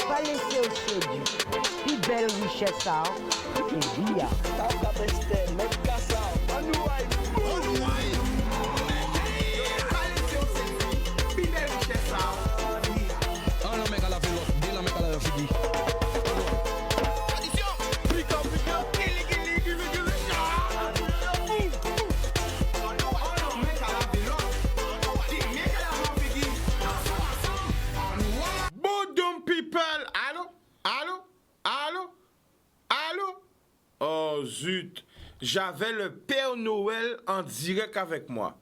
Pas laisser au séduit. Plus belle richesse, ça. Et bien. Boudum people, allô, allô, allô, allô. Oh zut, j'avais le Père Noël en direct avec moi.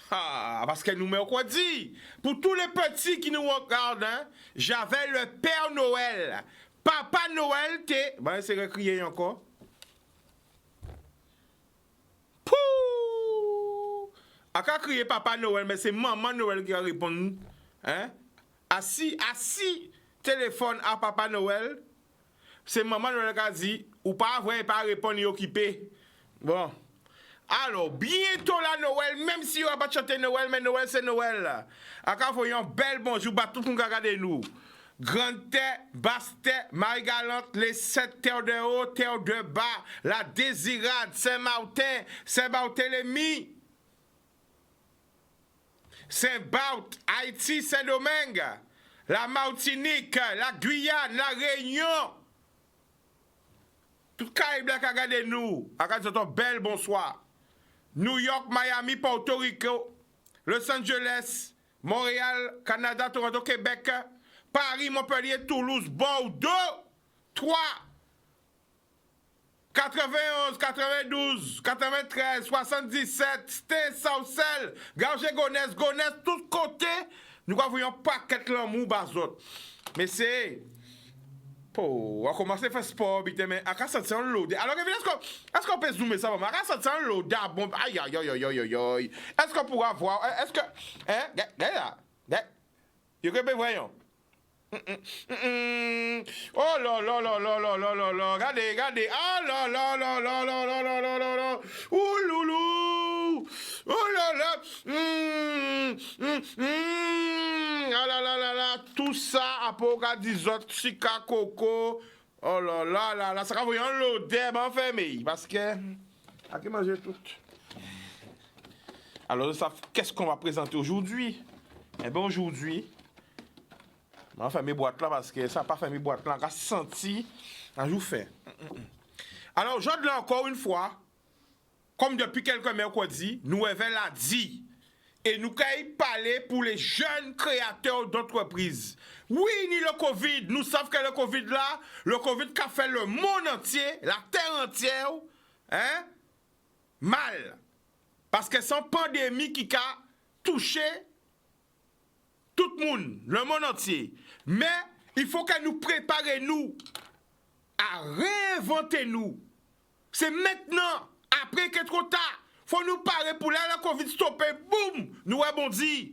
Ah, parce qu'elle nous met au quoi dit. Pour tous les petits qui nous regardent, hein, j'avais le Père Noël. Papa Noël, t'es... Ben, c'est recrié encore. Pouh! A qu'à crier Papa Noël, mais c'est Maman Noël qui a répondu. Hein? Assis, téléphone à Papa Noël. C'est Maman Noël qui a dit, ou pas vrai, pas répondre, occupé. Bon. Alors, bientôt la Noël, même si on va pas chanter Noël, mais Noël c'est Noël. Encore voyons bel bonjour, bah tout le monde regarde nous. Grande terre, basse terre, Marie-Galante, les 7 terres de haut, terre de bas, la Désirade, Saint-Martin, Saint-Barthélemy, Saint-Barth, Haïti, Saint-Domingue, la Martinique, la Guyane, la Réunion. Tout Caraïbe qui regarde nous. Encore un bel bonsoir. New York, Miami, Porto Rico, Los Angeles, Montréal, Canada, Toronto, Québec, Paris, Montpellier, Toulouse, Bordeaux, 3, 91, 92, 93, 77, Sté, Saucelle, Gargé, Gonesse, tous côtés, nous avons paquet l'amour bazot. Mais c'est... Oh, on commence à faire sport, mais à quoi ça tient l'eau? Alors, est-ce qu'on peut zoomer ça? À quoi ça tient l'eau? Bon, aïe, aïe, aïe, aïe, aïe, aïe. Est-ce qu'on pourra voir? Est-ce que. Hein? Regarde là. You can be voyons. Oh là là là là là là là là. Regardez. Ah là là là là là là là là là là. Ouh loulou. Oh là là. Ah là là là là. Tout ça, apocadisot, chica, coco. Oh là là là là. Ça va voyons l'odeur, mais enfermé. Parce que. À qui manger tout? Alors, qu'est-ce qu'on va présenter aujourd'hui? Eh bien, aujourd'hui. Je vais faire mes boîtes là parce que ça n'a pas fait mes boîtes là. On a senti, je vous fais. Alors, je dis encore une fois, comme depuis quelques mercredis, nous avons la dit. Et nous avons parlé pour les jeunes créateurs d'entreprises. Oui, ni le Covid. Nous savons que le Covid là, le Covid qui a fait le monde entier, la terre entière, hein, mal. Parce que c'est une pandémie qui a touché tout le monde, le monde entier. Mais il faut que nous préparions à réinventer nous. C'est maintenant, après que trop tard, il faut nous parer pour là, la Covid stopper, boum, nous rebondir.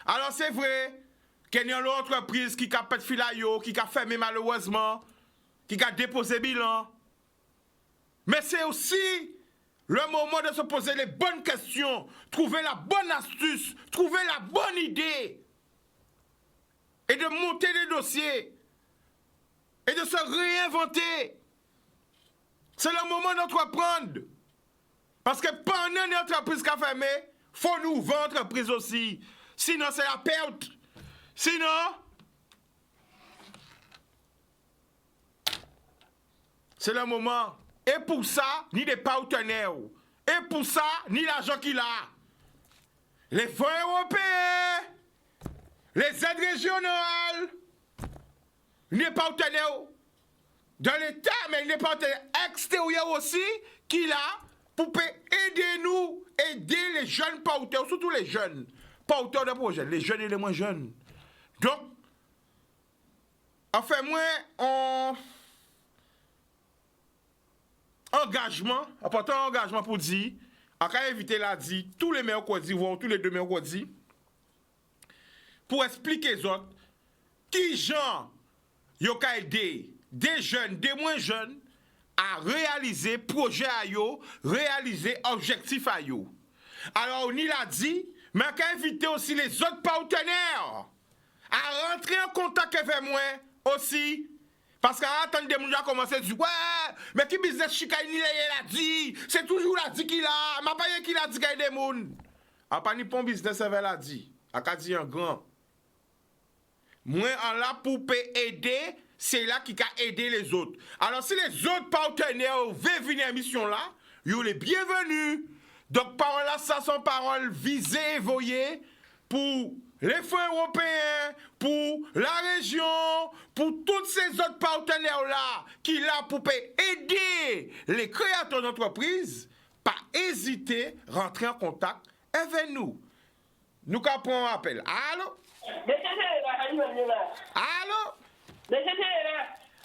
Alors c'est vrai qu'il y a une entreprise qui a fait filayo, qui a fermé malheureusement, qui a déposé bilan. Mais c'est aussi le moment de se poser les bonnes questions, trouver la bonne astuce, trouver la bonne idée. Et de monter des dossiers. Et de se réinventer. C'est le moment d'entreprendre. Parce que pendant une entreprise qui a fermé, il faut nous ouvrir l'entreprise aussi. Sinon, c'est la perte. Sinon, c'est le moment. Et pour ça, ni des partenaires. Et pour ça, ni l'argent qu'il a. Les fonds européens. Les aides régionales, les partenaires de l'État, mais les partenaires extérieurs aussi, qui là, pour aider nous, aider les jeunes porteurs, surtout les jeunes porteurs de projets, les jeunes et les moins jeunes. Donc, enfin, moi, engagement, important engagement pour dire, on va inviter là, dit, tous les mercredis, voire tous les 2 mercredis, pour expliquer aux autres qui gens yo ka aider des jeunes, des moins jeunes à réaliser projet à yo, réaliser objectif à yo. Alors, on y l'a dit, mais qu'à inviter aussi les autres partenaires à rentrer en contact avec moi aussi. Parce qu'à attendre des gens qui commencent à dire, ouais, mais qui business chika il a dit, c'est toujours la dit qu'il a, m'a pas qu'il a dit qu'il y a des gens. A pas ni pon business avec la dit, a ka dit en grand. Moi, en là pour aider, c'est là qui a aidé les autres. Alors, si les autres partenaires veulent venir à la mission là, ils sont les bienvenus. Donc, parole là, ça sont paroles visées et voyées pour les fonds européens, pour la région, pour tous ces autres partenaires-là qui là pour aider les créateurs d'entreprises, pas hésiter à rentrer en contact avec nous. Nous prendre un appel. Allô? Allô?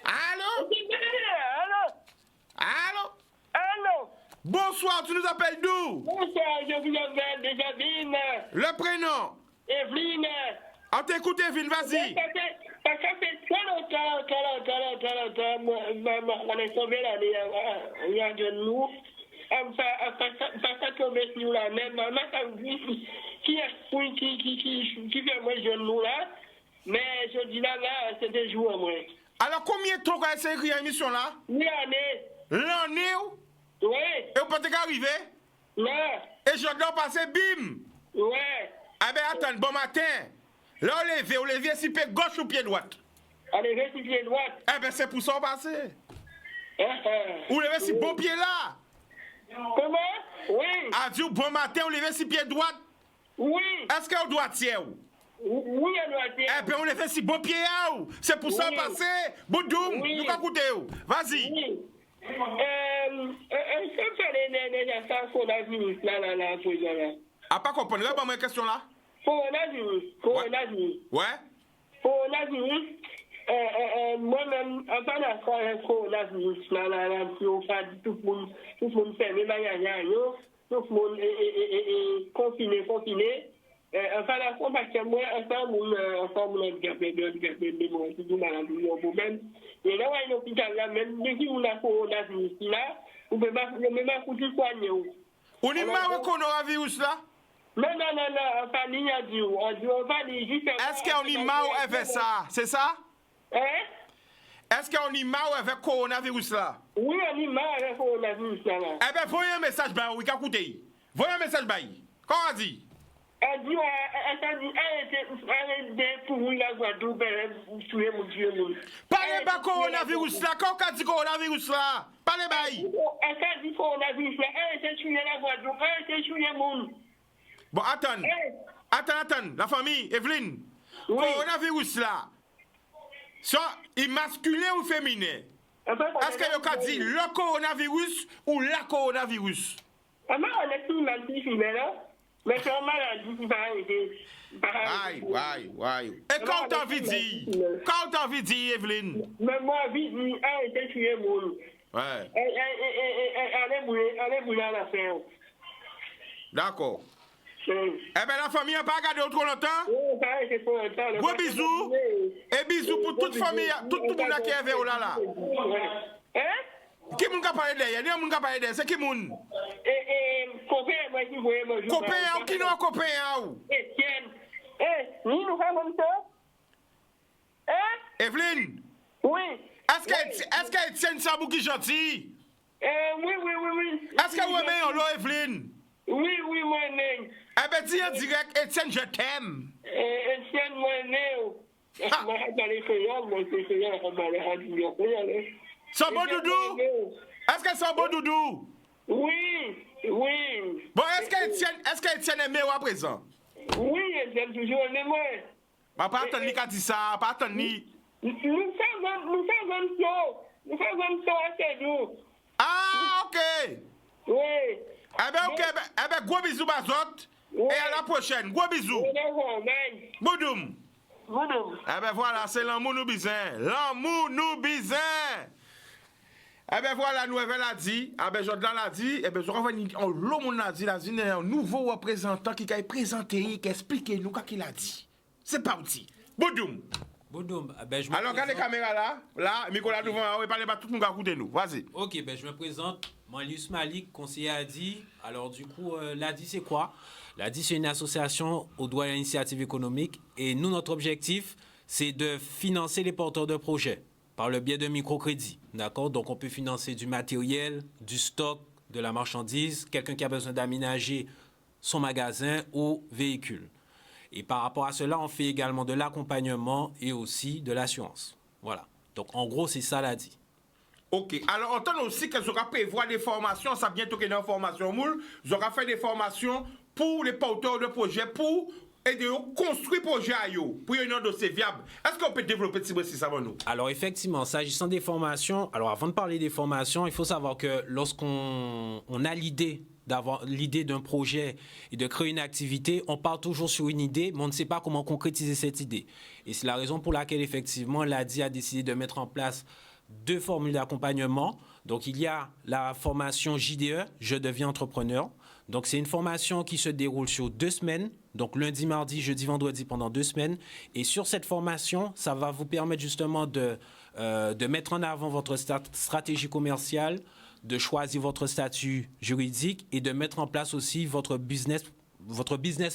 Allô? Allô? Allô? Bonsoir, tu nous appelles d'où? Bonsoir, je vous appelle de Sabine. Le prénom? Evelyne. On t'écoute, Evelyne, vas-y. Ça fait très longtemps, on est tombé là, il y a de nous. Ça fait tomber sur la même. Maman, ça me dit qui fait moi jeune nous là. Mais je dis là, c'était jour moi. Alors, combien de temps qu'on a essayé d'écrire l'émission là? Oui, année. L'année ou? Oui. Et vous pensez qu'arriver? Non. Et je dois passer, bim! Ouais. Eh bien, attends, bon matin. Là, on levé si pied gauche ou pied droite? On levé si pied droite. Eh bien, c'est pour ça qu'on passe. Ou levé si bon pied là? Comment? Oui. A dit bon matin, on levé si pied droite? Oui. Est-ce qu'on doit tirer? Oui, on doit tirer. Eh bien, on levé si bon pied là? C'est pour ça qu'on passe. Boudoum, nous allons écouter. Vas-y. Oui. Est-ce que c'est les affaires coronavirus là, président là? A pas comprendre, là, ma question là? Coronavirus. Ouais? Coronavirus. Moi-même, en pas d'accord avec coronavirus là, pour faire tout le monde fermer, tout le monde est confiné. Enfin, la fois, parce que moi, mon handicapé, un problème. Et là, à l'hôpital, là, même dès qu'on a coronavirus, là, on ne peut pas coûter soigner. On est marre au coronavirus là? Non, enfin, il y a dit, on va dire juste... Est-ce qu'on est marre avec ça? C'est ça? Hein? Est-ce qu'on est marre avec coronavirus là? Oui, on est marre avec coronavirus là. Eh bien, voyez un message, oui, écoutez. Voyez un message, comment on dit? Elle dit, arrêtez pour vous la Guadeloupe, tuer mon Dieu. Parlez pas coronavirus là, quand on dit coronavirus là? Parlez pas. Elle dit coronavirus là, arrêtez de tuer la Guadeloupe, arrêtez de tuer le monde. Bon, attends, la famille, Evelyne. Oui. Coronavirus là, ça, il masculin ou féminin? Est-ce que vous avez dit le coronavirus ou la coronavirus? On est tout mal dit, là. Mais c'est une maladie qui va arrêter. Aïe. Et quand t'as envie de dire, Evelyne? Mais moi, envie de dire, arrêtez de tuer le monde. Ouais. Allez bouler à la fin. D'accord. Eh bien, la famille n'a pas regardé trop longtemps. Gros bisous. Et bisous pour toute famille, tout le monde qui est avec là. Hein? Qui moun ka parlé derrière? Ni moun ka parlé derrière, c'est qui moun? Copain, moi qui voyais mon jour. Copain ou qui non copain ou? Etienne. Nous faisons ça? Hein? Evelyne, Oui. est-ce que Etienne Sabou qui gentil? Oui. Est-ce que vous aimez l'eau, Evelyne? Oui, moi-même. Eh bien, dis en direct, Etienne, je t'aime. Etienne, moi-même. Je vais aller faire moi, c'est créole, on va aller rendre. C'est bon doudou? Est-ce que c'est bon doudou? Oui. Bon, est-ce que Etienne aime à présent? Oui, Etienne toujours aimé moi. Pas attendre ni qu'a dit ça, pas attendre ni. Nous faisons ça assez doux. Ah, ok. Oui. Eh bien, ok, eh bien, gros bisous, Bazot. Et à la prochaine, gros bisous. Boudoum. Eh bien, voilà, c'est l'amour nous bizin. L'amour nous bizin. Eh bien, voilà, nous avons dit. Eh bien, Jordan l'a dit. Eh bien, je reviens, l'homme l'a dit, un nouveau représentant qui a présenté, qui a expliqué nous ce qu'il a dit. C'est parti. Boudoum. Bodoum, ben, je me Alors, regardez la présente. caméra là. Là, Nicolas devant, parlez pas tout le monde à écouter nous. Vas-y. Ok, ben je me présente. Manlius Malik, conseiller ADI. Alors du coup, l'ADI c'est quoi? L'ADI c'est une association au droit à l'initiative économique. Et nous, notre objectif, c'est de financer les porteurs de projets par le biais de microcrédits. D'accord? Donc on peut financer du matériel, du stock, de la marchandise, quelqu'un qui a besoin d'aménager son magasin ou véhicule. Et par rapport à cela, on fait également de l'accompagnement et aussi de l'assurance. Voilà. Donc en gros, c'est ça l'ADI. Ok, alors on entend aussi que aura prévoir des formations, ça bientôt qu'il y a une formation moule, aura fait des formations pour les porteurs de projets, pour aider à construire projet à eux, pour y avoir un dossier viable. Est-ce qu'on peut développer ça pour nous? Alors effectivement, s'agissant des formations, alors avant de parler des formations, il faut savoir que lorsqu'on a l'idée d'avoir l'idée d'un projet et de créer une activité, on part toujours sur une idée, mais on ne sait pas comment concrétiser cette idée. Et c'est la raison pour laquelle effectivement l'ADI a décidé de mettre en place 2 formules d'accompagnement. Donc, il y a la formation JDE, Je deviens entrepreneur. Donc, c'est une formation qui se déroule sur 2 semaines. Donc, lundi, mardi, jeudi, vendredi, pendant 2 semaines. Et sur cette formation, ça va vous permettre justement de mettre en avant votre stratégie commerciale, de choisir votre statut juridique et de mettre en place aussi votre business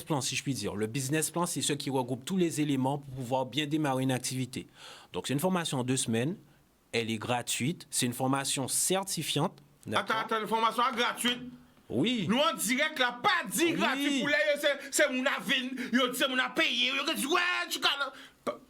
plan, si je puis dire. Le business plan, c'est ce qui regroupe tous les éléments pour pouvoir bien démarrer une activité. Donc, c'est une formation en 2 semaines. Elle est gratuite. C'est une formation certifiante. Attends, une formation gratuite. Oui. Nous en direct là, pas dit gratuit pour les, c'est mon avis, c'est mon payé, dit ouais, tu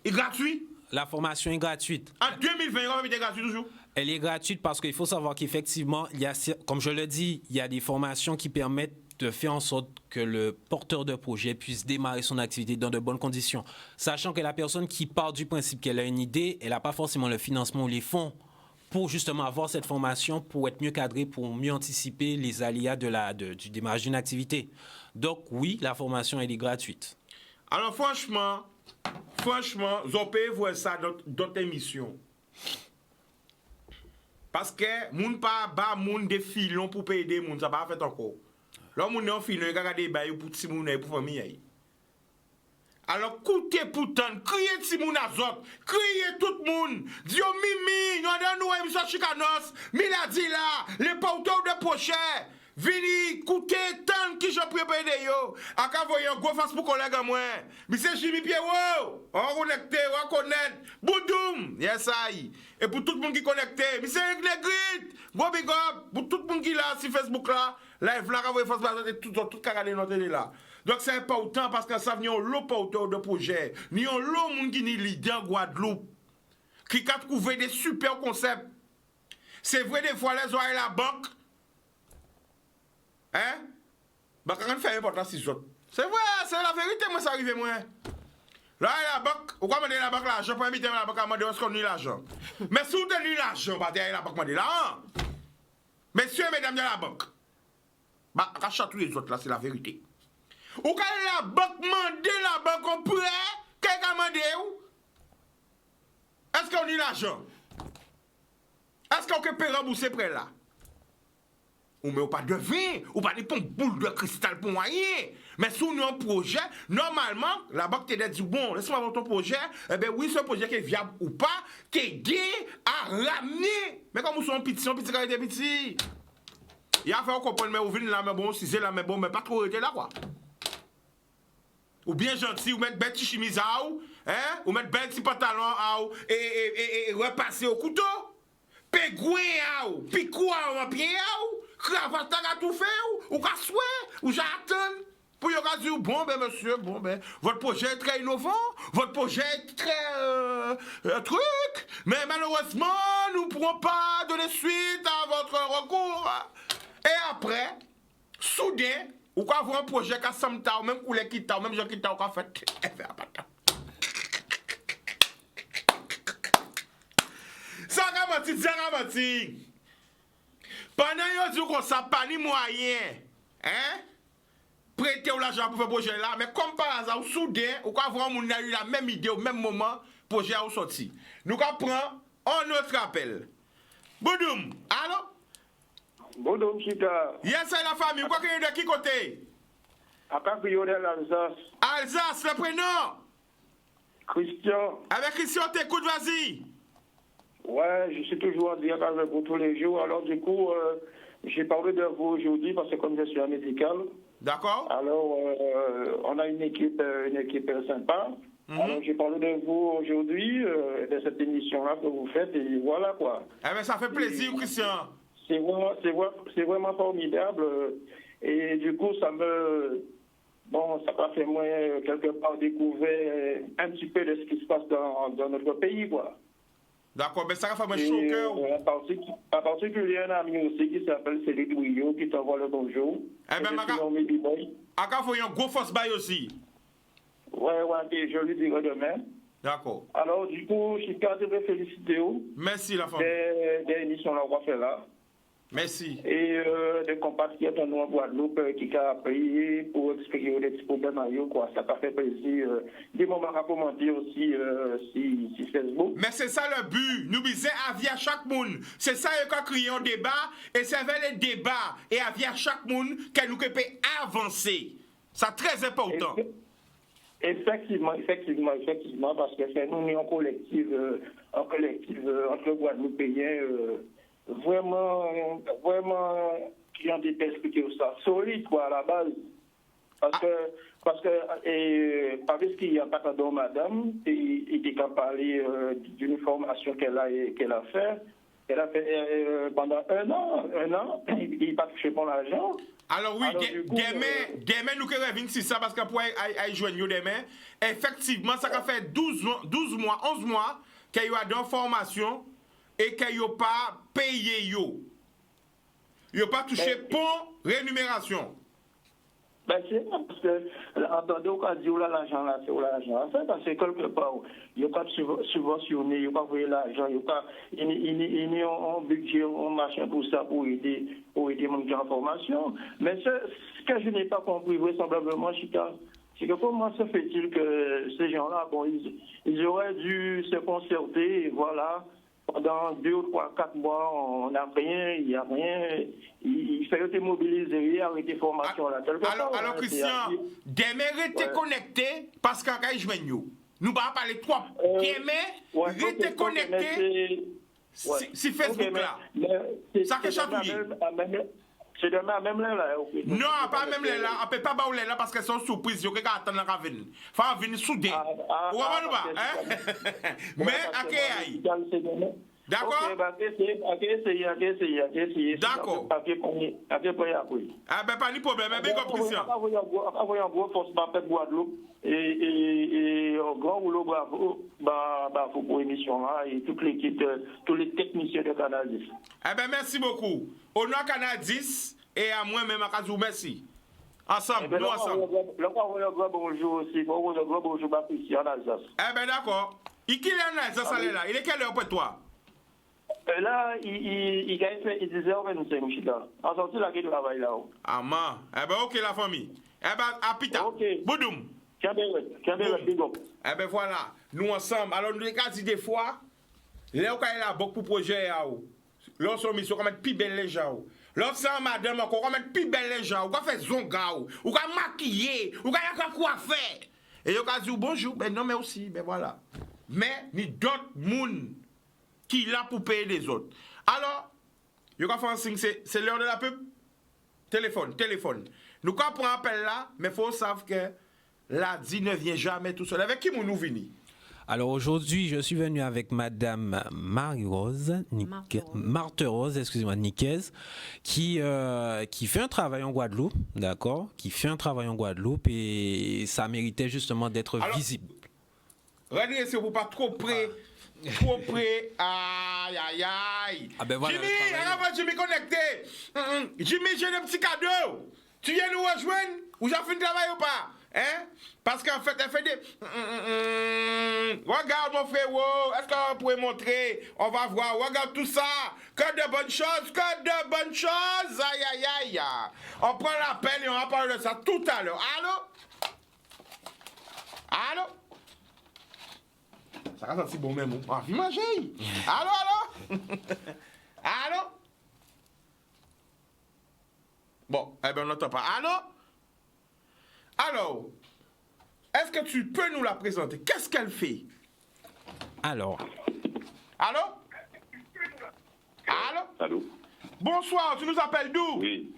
est gratuit. La formation est gratuite. En 2020, il va être gratuit toujours. Elle est gratuite parce qu'il faut savoir qu'effectivement, il y a, comme je le dis, il y a des formations qui permettent de faire en sorte que le porteur de projet puisse démarrer son activité dans de bonnes conditions. Sachant que la personne qui part du principe qu'elle a une idée, elle n'a pas forcément le financement ou les fonds pour justement avoir cette formation, pour être mieux cadré, pour mieux anticiper les aléas du démarrage d'une activité. Donc oui, la formation, elle est gratuite. Alors franchement, vous pouvez voir ça dans d'autres émissions. Parce que moun pas ba moun des filons pour payer des moun, ça pas fait encore. Là moun en filon, il regarder ba pour petit moun et pour famille. Alors coutez pourtant, criez petit moun azot, criez tout le monde. Dio mimi, yon dan nou émission Chicanos, Miladi là, les porteurs de projet. Vini, coutez tant qui je prépare de yo. Aka voyez un gros face pour collègue à moi. Monsieur Jimmy Pierrot, on connecté, on connaît. Boudoum, yes I. Et pour tout le monde qui est connecté, monsieur Negrit, go big up, pour tout le monde qui est là sur Facebook là, live là, vous voyez tout carré notre télé là. Donc c'est important parce que ça vient l'eau porteur de projet, ni l'eau monde qui ni leader en Guadeloupe, qui a trouvé des super concepts. C'est vrai des fois les oreilles la banque. Hein? Bah, quand on fait important, c'est ça. C'est vrai, c'est la vérité, moi, ça arrive, moi. Là, la banque, ou quoi, la banque, l'argent, pour inviter la banque à demander où est-ce qu'on a l'argent. Mais si vous tenez l'argent, bah, derrière la banque, m'a dit là, hein? Messieurs et mesdames de la banque, bah, rachat tous les autres, là, c'est la vérité. Ou quand la banque mande la banque en prêt, quelqu'un a demandé où? Est-ce qu'on a l'argent? Est-ce qu'on peut rembourser prêt là? Ou mais pas de vin, ou pas des boule de cristal pour rien. Mais si on a un projet, normalement, la banque te dit, bon, laisse-moi voir ton projet, eh bien oui, c'est un projet qui est viable ou pas, t'aider à ramener. Mais comme vous sont petits, quand ils étaient petits, il a fallu comprendre, mais vous venez là, mais bon, si c'est là, mais bon, mais pas trop été là, quoi. Ou bien gentil, ou mettre belle petite chemise à ou, hein, ou mettre belle petit pantalon à ou, et repasser au couteau. Pégoué à ou, picou à ou, pied à ou. Cravate à tout fait ou qu'à souhait ou j'attends pour y avoir dit bon ben monsieur bon ben votre projet est très innovant, votre projet est très truc, mais malheureusement nous ne pourrons pas donner suite à votre recours. Et après soudain ou quoi avoir un projet qui a ou même couleur qui t'a ou même gens qui t'a fait ça garantit. Pendant yon dit qu'on n'a pas ni moyen, hein? Prêter l'argent pour faire projet là, mais comme par hasard, soudain, ou quoi vraiment on a eu la même idée au même moment, projet a sorti. Nous prend un autre appel. Boudoum, allô? Boudoum, Chita. Yes, c'est la famille, quoi qu'il y a de qui côté? À Capriole, Alsace. Alsace, le prénom? Christian, Avec Christian, t'écoute, vas-y. ouais, je suis toujours en direct avec vous tous les jours. Alors, du coup, j'ai parlé de vous aujourd'hui parce que comme je suis un médical, D'accord? alors on a une équipe sympa. Alors, j'ai parlé de vous aujourd'hui, de cette émission-là que vous faites, et voilà quoi. Eh bien, ça fait plaisir, Christian. C'est vraiment formidable. Et du coup, ça m'a fait moi, quelque part, découvrir un petit peu de ce qui se passe dans notre pays, quoi. D'accord, mais ça va faire un chaud au cœur. En particulier, un ami aussi qui s'appelle Céline Bouillot, qui t'envoie le bonjour. Eh bien, Aka, il faut un gros force bail aussi. Ouais, et je lui dirai demain. D'accord. Alors, du coup, je suis très félicité Merci, la famille. des émissions qu'on fait là. Merci. Et des compatriotes en Guadeloupe qui ont appris pour expliquer des petits problèmes à eux, quoi. Ça m'a fait plaisir. Des moments à commenter aussi sur Facebook. Mais c'est ça le but. Nous disons à chaque monde. C'est ça qu'on crée un débat. Et c'est vers les débats et à chaque monde que nous pouvons avancer. C'est très important. Effectivement, parce que c'est nous, en collectif entre Guadeloupéens, vraiment, qui ont des perspectives solides, quoi, à la base. Parce que qu'il y a pas de madame, il a parlé d'une formation qu'elle a fait. Elle a fait pendant un an, il n'a pas touché mon argent. Alors oui, demain nous pouvons revenir sur ça parce que pour y joindre demain, effectivement, ça a fait 11 mois qu'il y a dans formation et qu'il n'y a pas payé. Il n'y a pas touché pour rémunération. Ben c'est parce que, entendez, on a dit l'argent là, c'est l'argent. Parce que quelque part, il n'y a pas de subventionné, il n'y a pas envoyé l'argent, il n'y a pas un budget, un machin pour ça, pour aider mon gens en formation. Mais ce que je n'ai pas compris, vraisemblablement, c'est que comment se fait-il que ces gens-là, bon, ils auraient dû se concerter, et voilà. Pendant 2 ou 3, 4 mois, on n'a rien, il n'y a rien. Il fait être mobilisé, il y a arrêté formation là. Alors Christian, demain, restez connecté parce qu'à nous ne pas parler trop. Demain, restez connecté si Facebook là. Ça que chatouille. C'est demain même là. Non, pas même là. On ne peut pas baouler là parce que c'est une surprise. Il faut attendre la venir. Il faut venir soudain. Vous comprenez pas? Mais à qui aille? D'accord? D'accord. Ah ben pas de problème. Mais bien comme Christian. Envoyez un gros force par Guadeloupe et un grand rouleau bravo pour l'émission là et toute l'équipe, tous les techniciens de Canal 10. Eh ben merci beaucoup. Au nom Canal 10 et à moi-même à Kazou, merci. Ensemble, nous ensemble. Le un grand bonjour aussi, un grand bonjour à Christian en Alsace. Eh ben d'accord. Il est en Alsace là. Il est quelle heure pour toi? Là, il gagne 10h25, je suis là. En sortie, là, il travaille là-haut. Ah, man. Eh ben, ok, la famille. Eh ben, à pita. Ok. Boudoum. Eh ben, voilà. Nous ensemble. Alors, nous, les cas, des fois, là, il y a beaucoup de projets là. Lorsqu'on met sur comme plus belle les gens. Lorsqu'on madame encore comme plus belle les gens. Ou qu'on fait zonga ou qu'on maquiller, ou qu'on coiffer. Et on dit bonjour, ben non mais aussi, ben voilà. Mais ni d'autres monde qui là pour payer les autres. Alors, il y a un signe, c'est l'heure de la pub. Téléphone. Nous quand on prend appel là, mais il faut savoir que la dit ne vient jamais tout seul. Avec qui nous venons? Alors aujourd'hui, je suis venu avec Madame Marthe-Rose, excusez-moi, Niquez, qui fait un travail en Guadeloupe, d'accord, et ça méritait justement d'être visible. Regardez, c'est pour pas trop près. Aïe. Ah ben voilà, Jimmy connecté. Jimmy, j'ai un petit cadeau. Tu viens nous rejoindre ou j'ai fait le travail ou pas? Hein? Parce qu'en fait, elle fait des... Regarde mon frère, est-ce qu'on pourrait montrer? On va voir, regarde tout ça. Que de bonnes choses, Aïe. On prend l'appel et on va parler de ça tout à l'heure. Allô? Ça va sentir bon même. Ah, viens manger. Allô? Bon, eh bien, on n'entend pas. Allô? Est-ce que tu peux nous la présenter? Qu'est-ce qu'elle fait? Alors, Allô? Allô? Allô? Bonsoir, tu nous appelles d'où? Oui.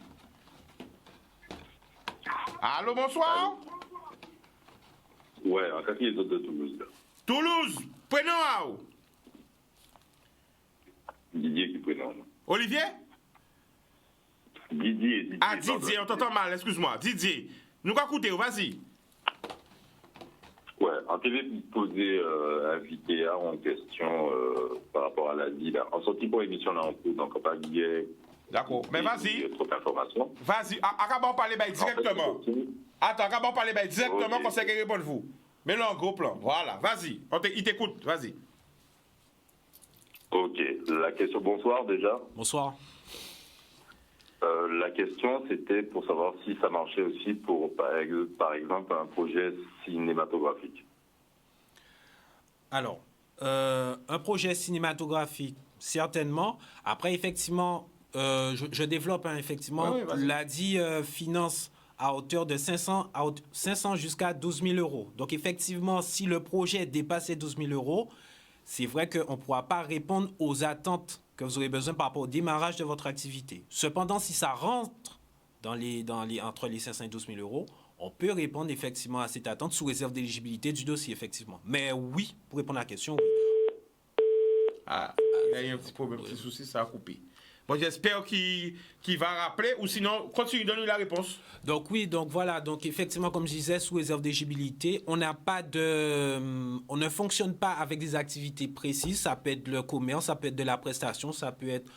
Allô, bonsoir? Ouais, en quartier des autres de Toulouse. Là. Toulouse, prénom à où? Didier qui prénom. Olivier? Didier. Ah, Didier, on t'entend mal, excuse-moi. Didier, nous allons écouter, vas-y. Ouais, en TV, vous posez invité en question par rapport à la vie. Là. En sortie pour émission là en cours, donc pas billet. D'accord, mais vas-y. Trop d'informations. Vas-y, acabons parler directement. En fait, Attends, acabons parler directement, Ok. qu'on sait répondre vous. Mais là, en gros plan. Voilà, vas-y. Il t'écoute, vas-y. ok, la question, bonsoir déjà. bonsoir. La question, c'était pour savoir si ça marchait aussi pour, par exemple, un projet cinématographique. Alors, un projet cinématographique, certainement. Après, effectivement, je développe, hein, effectivement. Oui, vas-y. L'ADI finance à hauteur de 500 jusqu'à 12 000 euros. Donc, effectivement, si le projet dépasse les 12 000 euros, c'est vrai qu'on ne pourra pas répondre aux attentes que vous aurez besoin par rapport au démarrage de votre activité. Cependant, si ça rentre entre les 500 et 12 000 euros, on peut répondre effectivement à cette attente sous réserve d'éligibilité du dossier, effectivement. Mais oui, pour répondre à la question, oui. Ah, il y a eu un petit problème, un petit souci, ça a coupé. Bon, j'espère qu'il va rappeler, ou sinon, continue, donne-lui la réponse. Donc oui, donc voilà, donc effectivement, comme je disais, sous réserve d'éligibilité, on ne fonctionne pas avec des activités précises. Ça peut être le commerce, ça peut être de la prestation, ça peut être...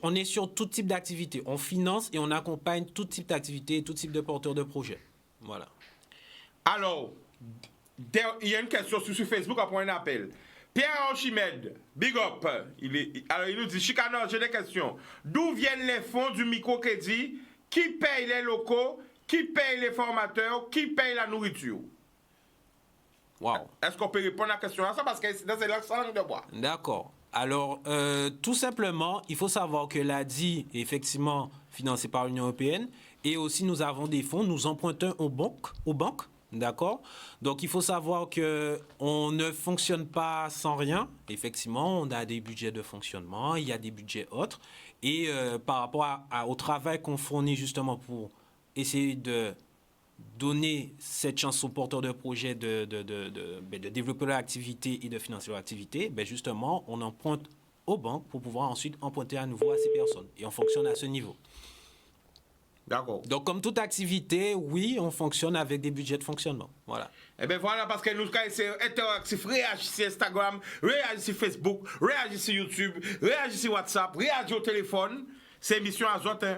On est sur tout type d'activité. On finance et on accompagne tout type d'activité et tout type de porteurs de projet. Voilà. Alors, il y a une question sur Facebook après un appel. Pierre Archimède, big up. Alors, il nous dit, Chicano, j'ai des questions. D'où viennent les fonds du microcrédit? Qui paye les locaux? Qui paye les formateurs? Qui paye la nourriture? Wow. Est-ce qu'on peut répondre à la question à ça? Parce que c'est la langue de bois. D'accord. Alors, tout simplement, il faut savoir que l'ADI est effectivement financé par l'Union européenne et aussi nous avons des fonds, nous empruntons aux banques, d'accord? Donc, il faut savoir qu'on ne fonctionne pas sans rien. Effectivement, on a des budgets de fonctionnement, il y a des budgets autres. Et par rapport au travail qu'on fournit justement pour essayer de donner cette chance aux porteurs de projets de développer leur activité et de financer leur activité, justement, on emprunte aux banques pour pouvoir ensuite emprunter à nouveau à ces personnes. Et on fonctionne à ce niveau. D'accord. Donc, comme toute activité, oui, on fonctionne avec des budgets de fonctionnement. Voilà. Eh bien voilà, parce que nous, c'est interactif, réagissez sur Instagram, réagissez sur Facebook, réagissez sur YouTube, réagissez sur WhatsApp, réagissez au téléphone. C'est émission Azote. Hein.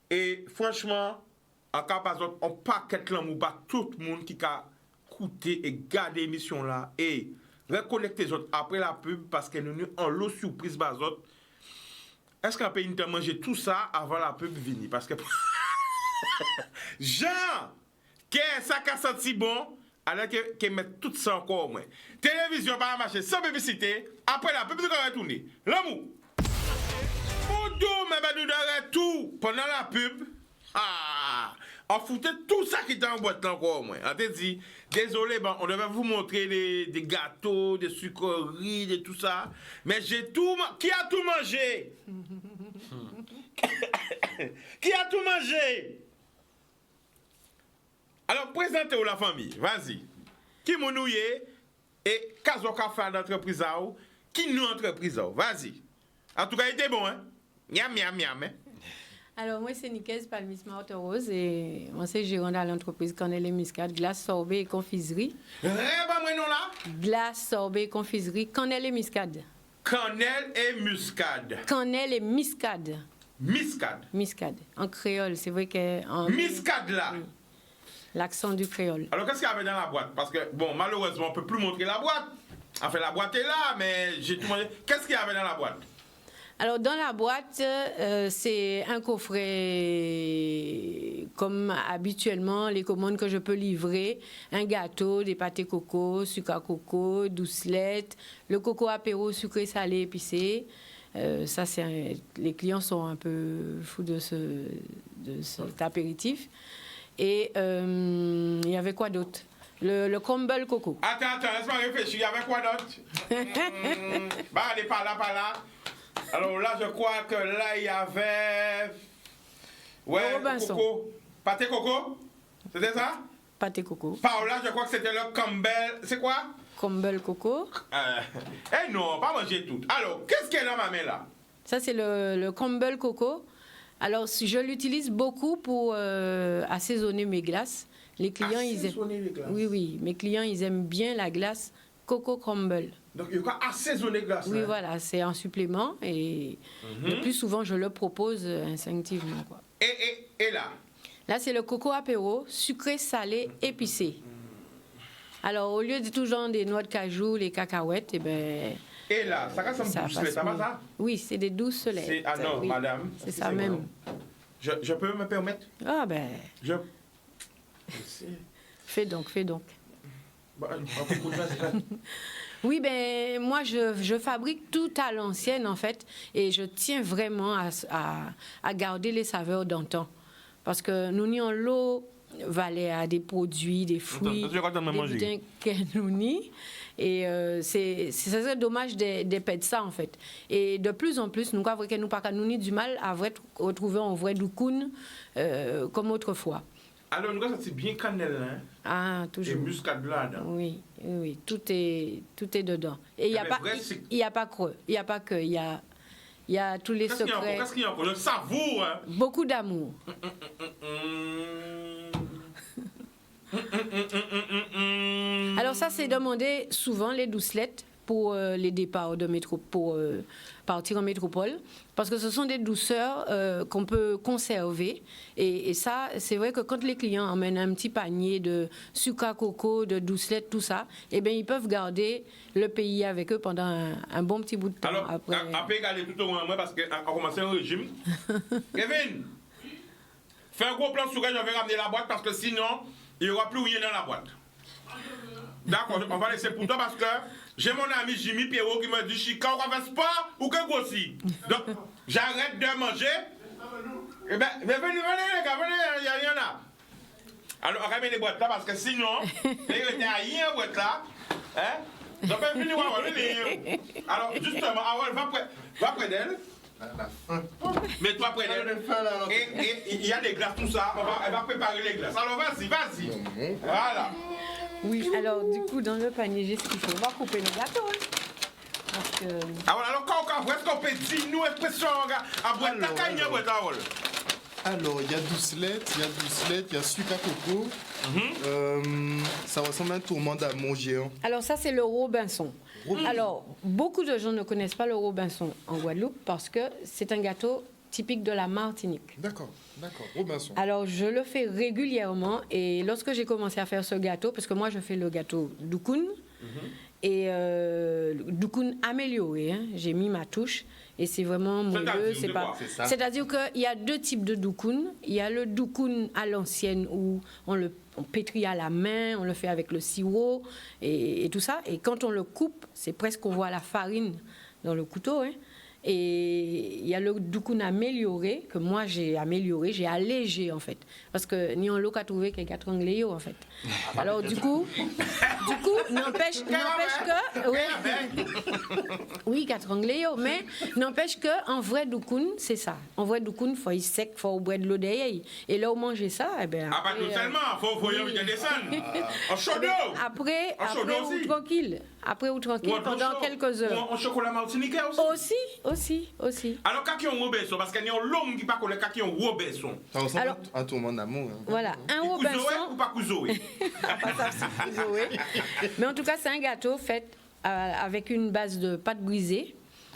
Et franchement, en cas Azote, on paquette l'amour par tout le monde qui a écouté et gardé l'émission là. Et reconnecter les autres après la pub parce que nous avons l'eau surprise Azote. Est-ce qu'on peut nous manger tout ça avant la pub venir? Parce que Jean, qu'est-ce ça qui a senti bon? Alors que mettre tout ça encore au moins. Télévision va marcher sans publicité. Après la pub, nous allons retourner. L'amour. Pour mais nous devons tout pendant la pub. Ah, on foutait tout ça qui était en boîte là encore au moins. On te dit, désolé, on devait vous montrer des gâteaux, des sucreries, de tout ça. Mais j'ai tout. Qui a tout mangé? Qui a tout mangé? Alors, présentez-vous la famille, vas-y. Qui mounouye et kazoka fait d'entreprise à ou, qui nous entreprise à ou, vas-y. En tout cas, il était bon, hein? Miam, miam, miam, hein? Alors, moi, c'est Nicaise Palmis Marthe Rose et moi, c'est gérant dans l'entreprise Cannelle et Muscade, glace, sorbet et confiserie. Rêve moi non là? Glace, sorbet et confiserie, Cannelle et Muscade. Cannelle et muscade. Cannelle et Muscade. Muscade. Muscade. En créole, c'est vrai que... Muscade là. Oui. L'accent du créole. Alors, qu'est-ce qu'il y avait dans la boîte? Parce que, bon, malheureusement, on ne peut plus montrer la boîte. Enfin, la boîte est là, mais j'ai tout mangé. Qu'est-ce qu'il y avait dans la boîte? Alors, dans la boîte, c'est un coffret, comme habituellement, les commandes que je peux livrer. Un gâteau, des pâtés coco, sucre à coco, doucelette, le coco apéro sucré, salé, épicé. Ça, les clients sont un peu fous de cet apéritif. Et il y avait quoi d'autre? Le crumble coco. Attends, laisse-moi réfléchir. Avec quoi d'autre? Bah, allez, par là. Alors là, je crois que là, il y avait... Ouais, Le Robinson. coco. Pâté coco? C'était ça? Pâté coco. Par là, je crois que c'était le Campbell. C'est quoi? Crumble coco. Eh non, pas manger tout. Alors, qu'est-ce qu'il y a dans ma main là? Ça, c'est le crumble coco. Alors, je l'utilise beaucoup pour assaisonner mes glaces. Les clients, Assaisonner les glaces? Oui, mes clients, ils aiment bien la glace coco crumble. Donc, il y a quoi assaisonner glace? Oui, hein? voilà, c'est un supplément et le plus souvent, je le propose instinctivement, quoi. Et là? Là, c'est le coco apéro, sucré, salé, épicé. Alors, au lieu de toujours des noix de cajou, les cacahuètes, eh ben, Et là, ça ressemble ça à douce passe ça va mieux. ça? Oui, c'est des douces soleils. Ah non, Oui, madame. c'est ça excusez-moi. même. Je peux me permettre? Ah ben, Je... fais donc. Bah, écoute, vas-y. Oui, ben moi, je fabrique tout à l'ancienne, en fait, et je tiens vraiment à garder les saveurs d'antan. Parce que nous n'y en l'eau valait à des produits, des fruits, Attends, tu vas quand même manger. des budins que nous n'y. Et c'est dommage de perdre ça, en fait. Et de plus en plus, nous avons du mal à retrouver un vrai doukoun comme autrefois. Alors, nous, ça c'est bien cannelle, hein? Ah, Et toujours. muscade là, hein? Oui, tout est dedans. Et il n'y a, Mais pas- vrai, c'est- il y a pas creux, il n'y a pas que, il y a tous les Qu'est-ce qu'il y a encore? secrets. Qu'est-ce qu'il y a encore? Le savour, hein? Beaucoup d'amour. Alors ça, c'est demander souvent les doucelettes pour les départs de pour partir en métropole, parce que ce sont des douceurs qu'on peut conserver. Et ça, c'est vrai que quand les clients emmènent un petit panier de sucre à coco, de doucelettes, tout ça, eh bien, ils peuvent garder le pays avec eux pendant un bon petit bout de temps. Alors, après, regardez tout au moins, moi, parce qu'on commence un régime. Kevin, fais un gros plan sur lequel je vais ramener la boîte, parce que sinon, il n'y aura plus rien dans la boîte. D'accord, on va laisser pour toi, parce que j'ai mon ami Jimmy Pierrot qui me dit, Chica, on va faire sport ou que grossi. Donc, j'arrête de manger. Eh bien, venez les gars, venez, il n'y a rien là. Alors, on ramène les boîtes là, parce que sinon, il y a rien boîte là. Hein? Je peux venir voir, venez. Alors, justement, Awal, va près d'elle. Mets-toi près d'elle. Et il y a des glaces, tout ça. Elle va préparer les glaces. Alors, vas-y. Voilà. Oui, alors du coup, dans le panier, j'ai ce qu'il faut. On va couper le gâteau. Hein. Parce que... Alors, quand est-ce qu'on peut dire, nous, expression, à boire ta cagne, à boire ta rôle? Alors, il y a doucelette, il y a sucre à coco. Ça ressemble à un tourment d'amour géant. Alors ça, c'est le Robinson. Alors, beaucoup de gens ne connaissent pas le Robinson en Guadeloupe parce que c'est un gâteau typique de la Martinique. D'accord, Robinson. Alors, je le fais régulièrement et lorsque j'ai commencé à faire ce gâteau, parce que moi, je fais le gâteau doukoun et doukoun amélioré, hein, j'ai mis ma touche et c'est vraiment moelleux. C'est quoi? C'est-à-dire qu'il y a deux types de doukoun. Il y a le doukoun à l'ancienne où on pétrit à la main, on le fait avec le sirop et tout ça. Et quand on le coupe, c'est presque qu'on voit la farine dans le couteau, hein. Et il y a le doukoun amélioré, que moi j'ai amélioré, j'ai allégé en fait. Parce que ni on l'a trouvé qu'il y a 4 anglais en fait. Alors du coup, n'empêche que. Oui, 4 anglais, mais n'empêche que en vrai doukoun, c'est ça. En vrai doukoun, il faut y sec, il faut boire de l'eau derrière. Et là, on mange ça, eh bien. Ah, pas tout seulement, faut y aller descendre. En chaud d'eau. Après, aussi. ou tranquille. Après ou tranquille, pendant quelques heures. En chocolat martiniquais aussi. Aussi. Alors, quand il y a un Robinson, parce qu'il y a l'homme qui parle quand il y a un Robinson. Ça ressemble Alors- à un tourment d'amour. Hein. Voilà, un Couzoé Robinson. ou pas couzoé? Pas ça, c'est Zoé. Mais en tout cas, c'est un gâteau fait avec une base de pâte brisée,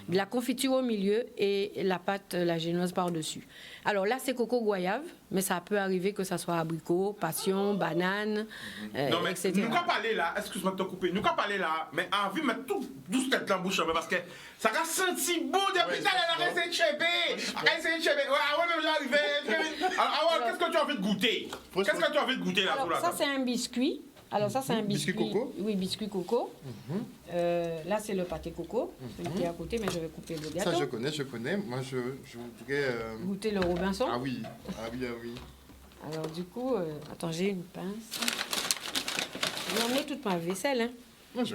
de la confiture au milieu et la pâte, la génoise par-dessus. Alors là, c'est coco goyave, mais ça peut arriver que ça soit abricot, passion, banane, Non, mais etc. nous qu'à parler là, excuse-moi de te couper, nous qu'à parler là, mais envie de mettre tout douce tête dans la bouche, parce que ça a senti bon depuis ça, elle a essayé de cheper. Ouais, mais j'arrivais. Alors, qu'est-ce que tu as envie de goûter? Qu'est-ce que tu as envie de goûter là, Alors, tout là? ça, c'est un biscuit. Alors, ça, c'est un biscuit. Biscuit coco? Oui, biscuit coco. Là, c'est le pâté coco, celui qui est à côté, mais je vais couper le Ça, gâteau. je connais. Moi, je voudrais... Goûter le Robinson. Ah oui. Alors, du coup, attends, j'ai une pince. On est toute ma vaisselle, hein. Moi,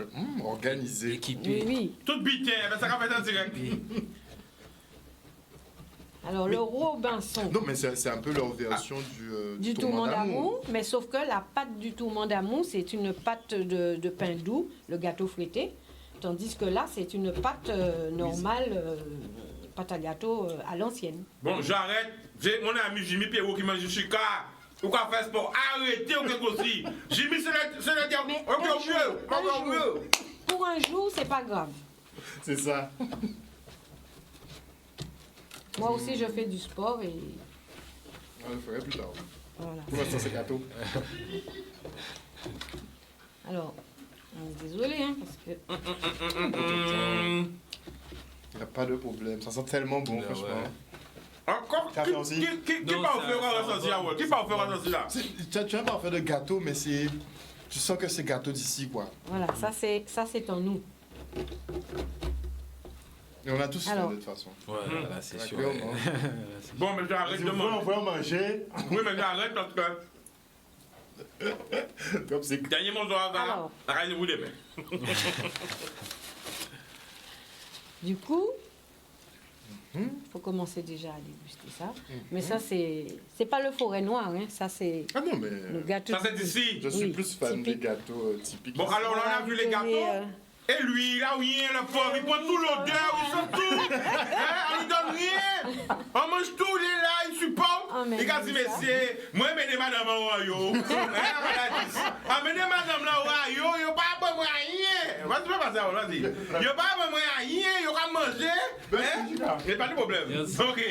organisé. Équipé. Oui. Tout bitin, ben ça va faire en direct. Alors, le Robinson. Non, mais c'est un peu leur version Du tourment d'amour, mais sauf que la pâte du tourment d'amour, c'est une pâte de pain doux, le gâteau fouetté, tandis que là, c'est une pâte normale, pâte à gâteau à l'ancienne. Bon, j'arrête. J'ai mon ami Jimmy Pierrot qui mange du chica. Ou quoi faire sport. Arrêtez ou quelque chose aussi. Jimmy, c'est le diable. Mais Encore un jour, mieux. un Encore jour. mieux. Pour un jour, c'est pas grave. C'est ça. Moi aussi, je fais du sport et On le ferait plus tard. voilà. Pour l'instant, c'est gâteau. Alors, désolé, hein, parce que Il n'y a pas de problème. Ça sent tellement bon, franchement. ouais. Encore. Café aussi. Qui Non, part ça- faire ça ressentir va là? pas. Qui part faire ressentir là? Tu as pas fait de gâteau, mais c'est. Tu sens que c'est gâteau d'ici, quoi. voilà, ça c'est en nous. Et on a tous fait Alors. de toute façon. Ouais, là, c'est sûr. D'accord, ouais. hein. Bon, mais j'arrête Si de vous voulez, on manger. va manger. Oui, mais j'arrête parce que. Comme c'est. Dernier mot là. Alors. Arrêtez-vous les mains. Du coup, faut commencer déjà à déguster ça. Mais ça, c'est pas le forêt noir, hein. Ça, c'est Ah non, mais. le gâteau. Ça, c'est d'ici. Je suis Oui, plus fan typique. des gâteaux typiques. Bon, alors on a vu les gâteaux. Et, Et lui, là, rien, le pauvre, il prend tout l'odeur, il sent tout. Hein, on lui donne rien. On mange tout, il est là, il supporte. Ah, mais Il a dit, oui, ça. messieurs, moi, menez madame au royaume. Menez madame là au royaume, il n'y a pas bon rien. Vas-y, fais pas ça, vas-y. Il n'y a pas bon rien, il y a manger. Hein? Il n'y a pas de problème. Yes. Ok.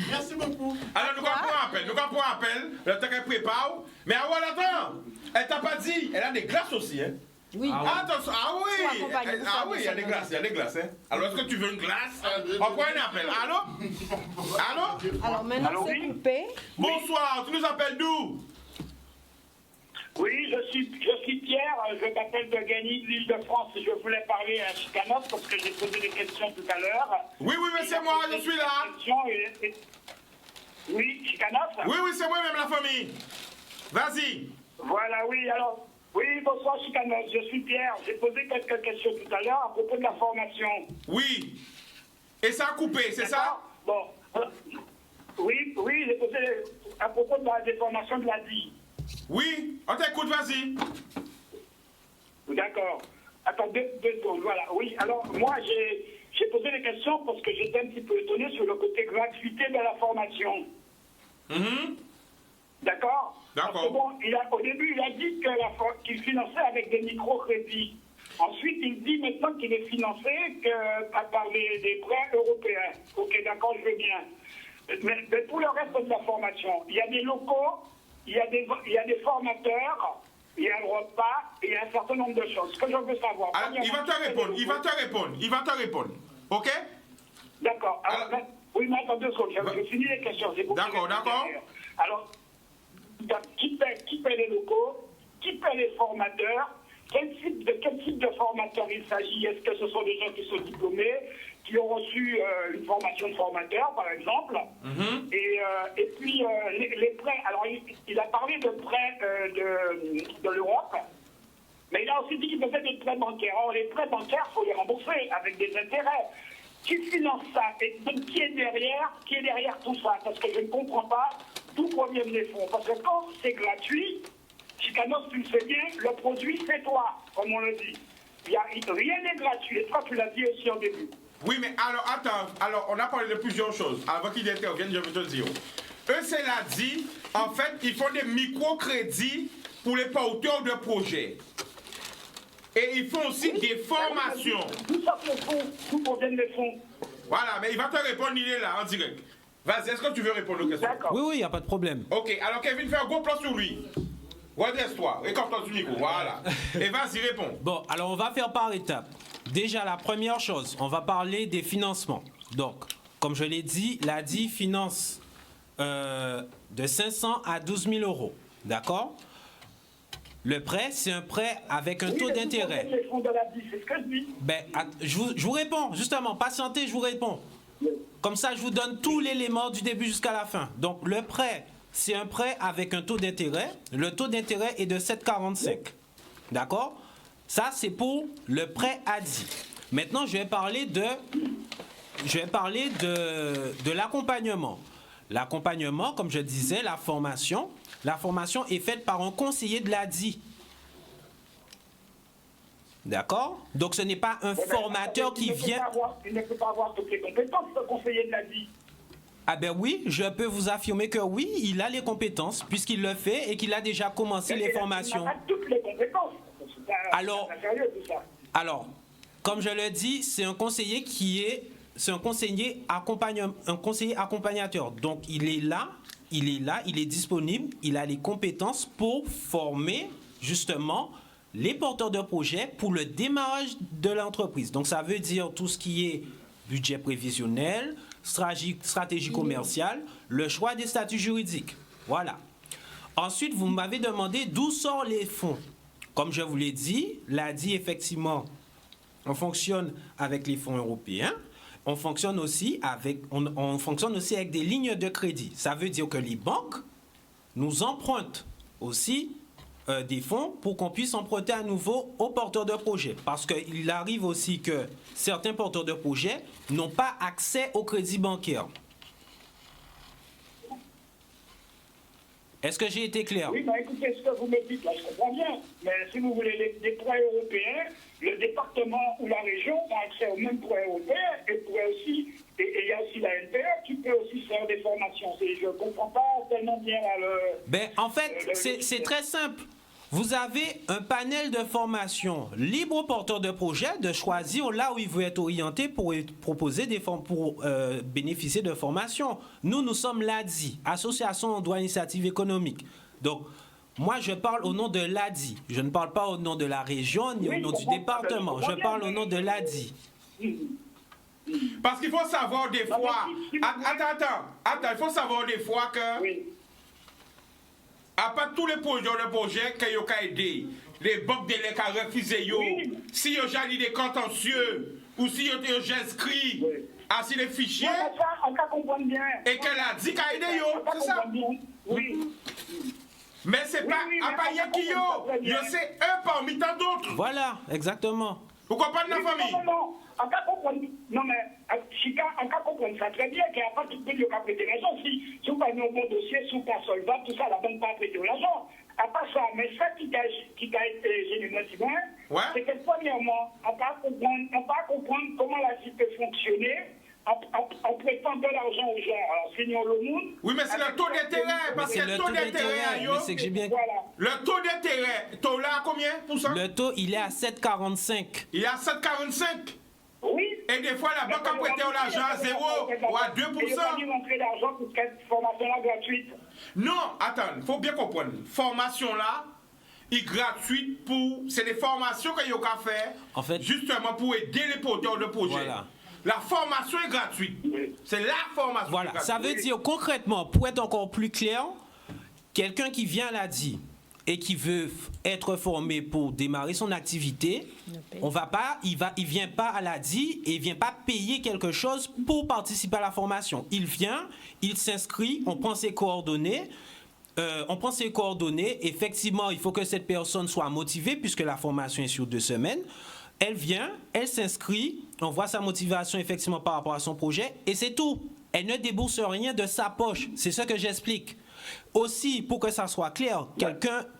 Merci beaucoup. Alors, nous allons prendre appel, le temps qu'elle prépare. Mais avant, attends, elle t'a pas dit, elle a des glaces aussi, hein. oui. Ah ouais. Attention, ah Pour oui, accompagner ça, ah oui, il y a des glaces, hein. Alors est-ce que tu veux une glace? On prend un appel. Allô? Allô? Alors maintenant, Allô, c'est oui. coupé. Bonsoir, tu nous appelles d'où? Oui, je suis Pierre, je m'appelle de Gagny de l'Île-de-France. Je voulais parler à Chicanos parce que j'ai posé des questions tout à l'heure. Oui, oui, mais c'est moi, je suis là. Oui, Chicanos? Oui, oui, c'est moi-même la famille. Vas-y. Voilà, oui, alors. Oui, bonsoir Chicanos, je suis Pierre. J'ai posé quelques questions tout à l'heure à propos de la formation. Oui. Et ça a coupé, c'est ça? D'accord. Bon. Oui, j'ai posé à propos de la déformation de la DI. Oui, on t'écoute, vas-y. D'accord. Attends, deux secondes, voilà. Oui, alors moi j'ai posé des questions parce que j'étais un petit peu étonné sur le côté gratuité de la formation. D'accord? D'accord. Parce que bon, au début, il a dit qu'il finançait avec des microcrédits. Ensuite, il dit maintenant qu'il est financé par des prêts européens. Ok, d'accord, je veux bien. Mais pour le reste de la formation, il y a des locaux, il y a des formateurs, il y a un repas, et il y a un certain nombre de choses. Ce que je veux savoir. Alors, il va te répondre, ok? D'accord. Alors, Alors- oui, mais attends 2 secondes, je finis les questions. J'ai beaucoup D'accord, de questions d'accord. derrière. Alors, qui paie les locaux? Qui paie les formateurs? De quel type de formateurs il s'agit? Est-ce que ce sont des gens qui sont diplômés, qui ont reçu une formation de formateur, par exemple? Et puis, les prêts. Alors, il a parlé de prêts de l'Europe, mais il a aussi dit qu'il faisait des prêts bancaires. Or, les prêts bancaires, il faut les rembourser avec des intérêts. Qui finance ça? Et qui est derrière tout ça? Parce que je ne comprends pas d'où proviennent les fonds. Parce que quand c'est gratuit, Chicanos, tu le sais bien, le produit, c'est toi, comme on le dit. Rien n'est gratuit. Et toi, tu l'as dit aussi au début. Oui, mais alors, attends. Alors, on a parlé de plusieurs choses. Avant qu'ils interviennent, je vais te dire. Eux, c'est l'a dit, en fait, ils font des microcrédits pour les porteurs de projets. Et ils font aussi des formations. Tout ça, c'est fonds. D'où proviennent les fonds? Voilà, mais il va te répondre, il est là, en direct. Vas-y, est-ce que tu veux répondre aux questions? D'accord. Oui, il n'y a pas de problème. Ok, alors Kevin, fais un gros plan sur lui. Redresse-toi, écarte-toi du micro, voilà. Et vas-y, réponds. Bon, alors on va faire par étapes. Déjà, la première chose, on va parler des financements. Donc, comme je l'ai dit, l'ADI finance de 500 à 12 000 euros. D'accord? Le prêt, c'est un prêt avec un taux d'intérêt. Les fonds de la vie, c'est ce que je dis. Ben, je vous réponds, justement, patientez, je vous réponds. Comme ça, je vous donne tous l'élément du début jusqu'à la fin. Donc, le prêt, c'est un prêt avec un taux d'intérêt. Le taux d'intérêt est de 7,45. D'accord? Ça, c'est pour le prêt ADI. Maintenant, je vais parler de l'accompagnement. L'accompagnement, comme je disais, la formation est faite par un conseiller de l'ADI. D'accord? Donc, ce n'est pas un formateur qui vient... Il ne peut pas avoir toutes les compétences, le conseiller de l'ADI. Ah ben oui, je peux vous affirmer que oui, il a les compétences, puisqu'il le fait et qu'il a déjà commencé les formations. Il n'a pas toutes les compétences. Alors, comme je le dis, c'est un conseiller c'est un conseiller accompagnateur. Donc, il est là, il est disponible, il a les compétences pour former justement les porteurs de projets pour le démarrage de l'entreprise. Donc, ça veut dire tout ce qui est budget prévisionnel, stratégie commerciale, le choix des statuts juridiques. Voilà. Ensuite, vous m'avez demandé d'où sortent les fonds. Comme je vous l'ai dit, l'ADI, effectivement, on fonctionne avec les fonds européens. On fonctionne aussi avec des lignes de crédit. Ça veut dire que les banques nous empruntent aussi des fonds pour qu'on puisse emprunter à nouveau aux porteurs de projets. Parce qu'il arrive aussi que certains porteurs de projets n'ont pas accès au crédit bancaire. Est-ce que j'ai été clair? Oui, mais écoutez, ce que vous me dites là, je comprends bien. Mais si vous voulez des prêts européens, le département ou la région a accès aux mêmes prêts européens et pourrait aussi, et il y a aussi la NPE qui peut aussi faire des formations. Je ne comprends pas tellement bien là, en fait, c'est très simple. Vous avez un panel de formation libre aux porteurs de projets de choisir là où il veut être orienté pour proposer pour bénéficier de formations. Nous sommes l'ADI, Association en droit d'initiative économique. Donc, moi, je parle au nom de l'ADI. Je ne parle pas au nom de la région ni au nom du département. Je parle au nom de l'ADI. Parce qu'il faut savoir des fois... Attends, il faut savoir des fois que... Oui. À part tous les projets que vous avez aidé, les banques de l'État ont refusé, si vous avez des contentieux ou si vous avez inscrit à les fichiers, et qu'elle a dit qu'elle a aidé, c'est ça? Oui. Mais c'est pas à part qui c'est un parmi tant d'autres. Voilà, exactement. Vous comprenez la famille? Non, mais Chica, on peut comprendre ça très bien, qu'il n'y a pas tout le monde qui a prêté l'argent. Si vous n'avez pas un bon dossier, si vous n'êtes pas solvable, tout ça, la banque n'a pas prêté l'argent. À part ça, mais ça qui a été généralement dit, c'est que premièrement, on ne peut pas comprendre comment la vie peut fonctionner en prêtant de l'argent aux gens. Alors, signons le monde. Oui, mais c'est le taux d'intérêt, parce que le taux d'intérêt, le taux d'intérêt, taux là à combien pour ça? Le taux, il est à 7,45. Il est à 7,45? Oui. Et des fois, la banque a prêté l'argent à 0 ou à 2%. Il n'y a pas dû montrer l'argent pour cette formation-là gratuite. Non, attends, il faut bien comprendre. Formation-là est gratuite pour... C'est des formations que vous avez fait, en fait, justement pour aider les porteurs de projets. Voilà. La formation est gratuite. C'est la formation. Voilà, qui est gratuite. ça veut dire concrètement, pour être encore plus clair, quelqu'un qui vient à l'ADI et qui veut être formé pour démarrer son activité, il vient pas à l'ADI et il vient pas payer quelque chose pour participer à la formation. Il vient, il s'inscrit, on prend ses coordonnées. Effectivement, il faut que cette personne soit motivée puisque la formation est sur 2 semaines. Elle vient, elle s'inscrit, on voit sa motivation effectivement par rapport à son projet et c'est tout. Elle ne débourse rien de sa poche. C'est ce que j'explique. Aussi, pour que ça soit clair,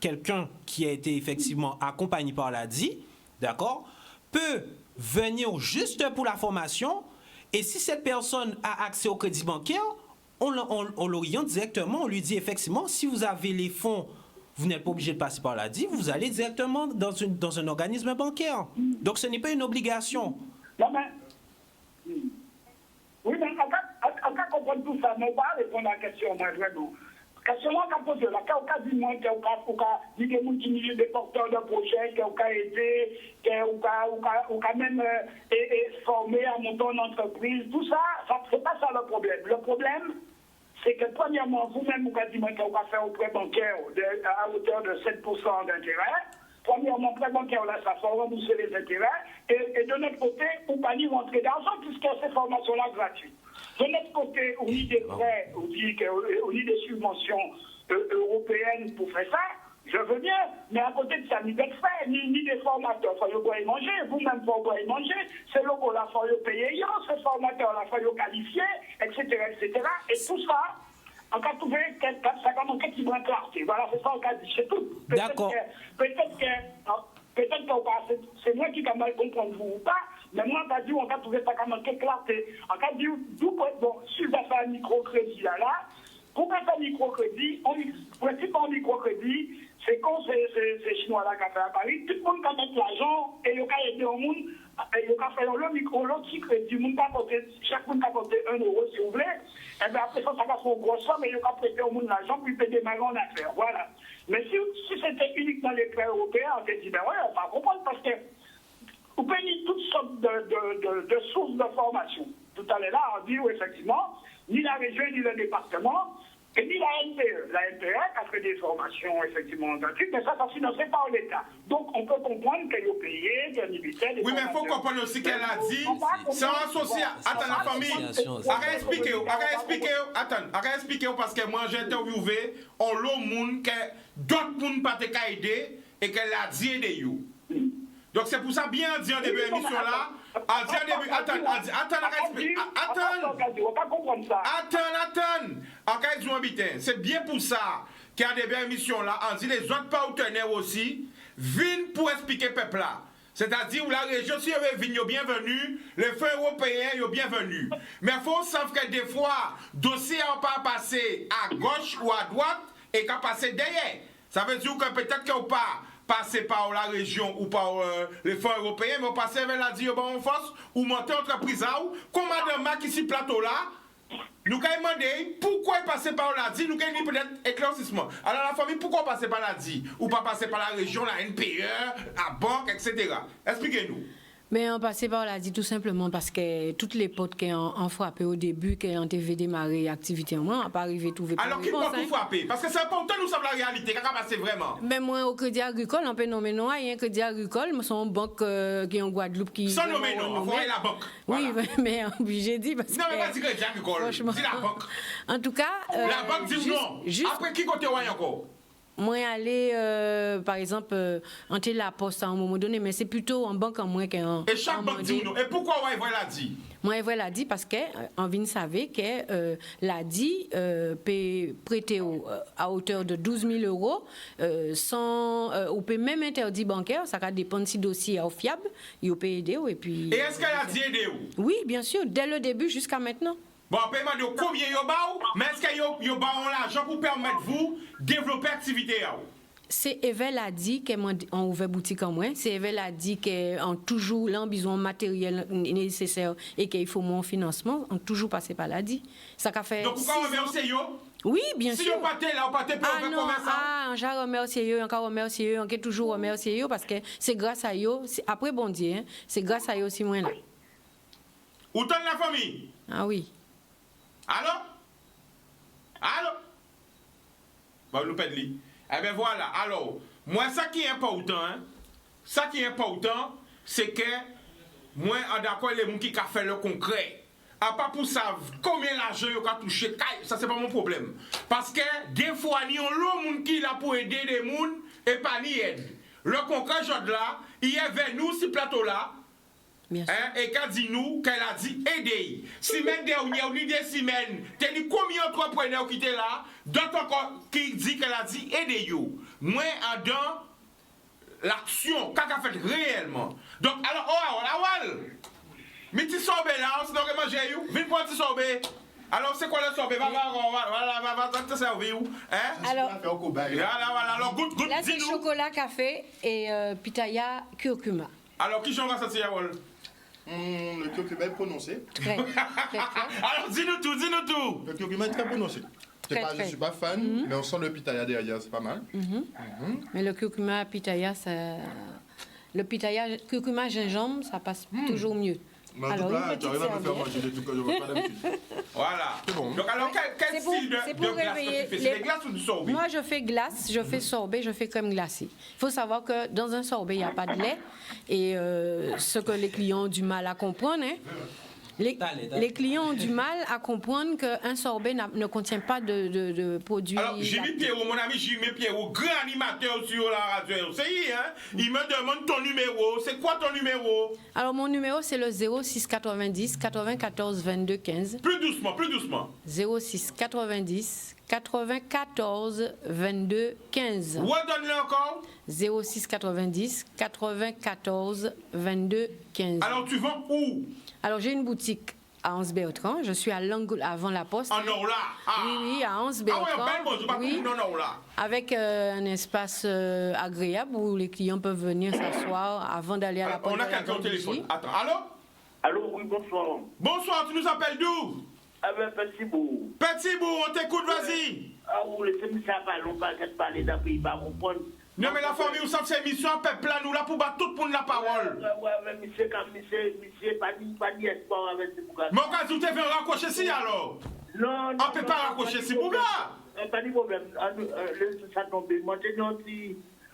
quelqu'un qui a été effectivement accompagné par l'ADI, d'accord, peut venir juste pour la formation et si cette personne a accès au crédit bancaire, on l'oriente directement, on lui dit effectivement, si vous avez les fonds, vous n'êtes pas obligé de passer par l'ADI, vous allez directement dans un organisme bancaire. Donc ce n'est pas une obligation. Non, mais... Oui, mais on peut comprendre tout ça, mais on va répondre à la question, moi, vraiment. Question qu'on a posée là, quand on a dit moi, qu'on a dit des gens qui sont des porteurs de projets, qu'on a aidé, qu'on a même formé à monter une entreprise, tout ça, c'est pas ça le problème. Le problème, c'est que premièrement, vous-même, vous avez dit qu'on va faire un prêt bancaire à hauteur de 7% d'intérêt. Premièrement, prêt bancaire, là, ça faut rembourser les intérêts. Et de notre côté, on ne peut pas rentrer d'argent puisque ces formations-là gratuites. De notre côté, on y des prêts, on y des subventions européennes pour faire ça. Je veux bien, mais à côté de ça, ni d'experts, ni des formateurs, il faut boire et manger, vous-même, il faut boire et manger, c'est locaux là, il faut payer, ces formateurs là, il faut qualifier, etc., etc. Et tout ça, on a trouvé ça comme un petit brin clarté. Voilà, c'est ça qu'on a dit, c'est tout. D'accord. Peut-être que c'est moi qui ai mal comprendre vous ou pas, mais moi, on a dit, on a trouvé ça comme un petit clarté. On a dit, bon, si vous avez un microcrédit là, pour faire un microcrédit, le principe en microcrédit, c'est quand c'est Chinois là qui a fait à Paris, tout le monde a mis l'argent et il a aidé au monde, et il a fait le micro, le petit crédit, chaque monde a porté 1 euro si vous voulez, et bien après ça va faire une grosse somme et il a prêté au monde l'argent pour payer des magasins en affaires. Voilà. Mais si c'était uniquement les prêts européens, on s'est dit, ben ouais, on va comprendre parce que vous payez toutes sortes de sources de formation. Tout à l'heure, là, on dit, oui, effectivement, ni la région, ni le département, et ni la NPE. La NPE a fait des formations, effectivement, gratuites, mais ça financé par l'État. Donc, on peut comprendre qu'elle a payé, qu'elle invitait des Oui, mais il faut comprendre aussi qu'elle a dit, c'est un associé. Attends, la famille, arrête expliquer, parce que moi, j'ai interviewé, on l'a monde que d'autres monde pas aider et qu'elle a dit aider you. Donc, c'est pour ça, bien dit en début de l'émission là, c'est bien pour ça qu'il y a des émissions là, on dit les autres partenaires aussi, viennent pour expliquer peuple là. C'est-à-dire où la région, si vous venez, vous bienvenue, les fonds européens, vous bienvenue. Mais il faut savoir que des fois, dossier n'a pas passé à gauche ou à droite et qu'à passer derrière. Ça veut dire que peut-être qu'il n'y a pas passer par la région ou par les fonds européens, mais on passe vers la dire en force ou monter entreprise à ou, comme Madame Mac ici plateau là, nous avons demandé pourquoi passer par la DI, nous avons peut-être éclaircissement. Alors la famille, pourquoi passer par la DI ou pas passer par la région, la NPE, la banque, etc. Expliquez-nous. Mais on passait par là, dit tout simplement parce que toutes les potes qui ont frappé au début, qui ont démarré l'activité en moi, n'ont pas arrivé à trouver. Alors qui peut tout frapper? Parce que c'est important, nous sommes la réalité, qu'est-ce qui va passer vraiment? Mais moi, au Crédit Agricole, on peut nommer non, il y a un Crédit Agricole, mais c'est une banque qui est en Guadeloupe qui. Sans nommer non, on voit la banque. Oui, voilà. Mais obligé de dire parce que. Non, mais pas dire Crédit Agricole, dis la banque. En tout cas. La banque dit non. Après, qui côté encore? Moi, aller, par exemple, entrer la poste à un moment donné, mais c'est plutôt en banque en moins qu'en. Et chaque banque dit non. Et pourquoi on l'a dit? Moi, elle l'a dit parce qu'on vient de savoir que l'a dit peut prêter à hauteur de 12 000 euros sans. On peut même interdit bancaire, ça dépend si le dossier est fiable, il peut aider. Et puis. Et est-ce qu'elle a dit aider? Oui, bien sûr, dès le début jusqu'à maintenant. Bon, paiement de combien yo ba, mais est-ce que yo ba l'argent pour permettre vous développer l'activité? C'est Evel a dit qu'on ouvert boutique en moins. C'est Evel a dit qu'on toujours besoin de matériel nécessaire et qu'il faut mon financement. On toujours passé par là dit. Ça qu'a fait. Donc pourquoi remercier yo? Oui, bien sûr. Si vous partez là, vous partez pour faire commerce. On j'ai remercié eux, encore remercié eux, on toujours remercié eux parce que c'est grâce à eux. Après bon Dieu, hein, c'est grâce à eux aussi moins là. Où donne la famille? Ah oui. Allô? Allô? Bon, nous perdons. Eh bien voilà, alors, moi, ça qui est important, c'est que moi, en d'accord, les gens qui ont fait le concret, à pas pour ça, combien d'argent ils ont touché, ça c'est pas mon problème. Parce que des fois, il y a l'autre monde qui est là pour aider les gens et pas ni aide. Le concret, là, il est vers nous, ce plateau-là. Hein, et qu'elle dit nous, qu'elle a dit aider. Semaine dernière, ou des semaines, t'as dit combien d'entrepreneurs qui étaient là, d'autres encore qui dit qu'elle a dit aider you. Moi, dans l'action, qu'elle a fait réellement. Donc, alors, mais tu sorbet là, sinon que manger you, viens pour tu sorbet. Alors, c'est quoi le sorbet? Va te servir où? Hein? Alors, voilà, alors, good, là, c'est chocolat, café et pitaya curcuma. Alors, qui j'en va sortir, Yawol? Le curcuma est prononcé. Très, très, très. Alors, dis-nous tout. Le curcuma est très prononcé. Je ne suis pas fan, mais on sent le pitaya derrière, c'est pas mal. Mais le curcuma, pitaya, ça... Le pitaya, curcuma, gingembre, ça passe toujours mieux. Mais en tout cas, tu arrives à me faire manger des trucs que je ne vois pas d'habitude. Voilà. C'est bon. Donc, alors, quel style de glace que tu fais? C'est des glaces ou du sorbet? Moi, je fais glace, je fais sorbet, je fais crème glacée. Il faut savoir que dans un sorbet, il n'y a pas de lait. Et ce que les clients ont du mal à comprendre, hein, Les clients ont du mal à comprendre qu'un sorbet ne contient pas de produits. Alors, Jimmy Pierrot, mon ami Jimmy Pierrot, grand animateur sur la radio, c'est lui, hein? Il me demande ton numéro. C'est quoi ton numéro? Alors, mon numéro, c'est le 06 90 94 22 15. Plus doucement, plus doucement. 06 90 94 22 15. Redonne-le encore. 06 90 94 22 15. Alors, tu vends où? Alors, j'ai une boutique à Anse-Bertrand. Je suis à l'angle avant la poste. En Orla. Oui, à Anse-Bertrand. Ah oui, en Belmont, je pas en Orla. Avec un espace agréable où les clients peuvent venir s'asseoir avant d'aller à la poste. On a quelqu'un au téléphone. Attends, allô? Allô, oui, bonsoir. Bonsoir, tu nous appelles d'où? Ah ben, Petit Bout. Petit Bout, on t'écoute, vas-y. Ah, vous laissez-moi ça parler, on va parler d'après, il va comprendre. Non, mais la famille, vous savez, c'est émission, peuple là, nous là pour battre tout le monde la parole. Ouais, mais monsieur, pas dit espoir avec ce bouga. Mais au cas où tu fais raccrocher si alors? Non, On peut pas raccrocher si bouga. Pas de problème. Ça tombe. Moi, j'ai dit,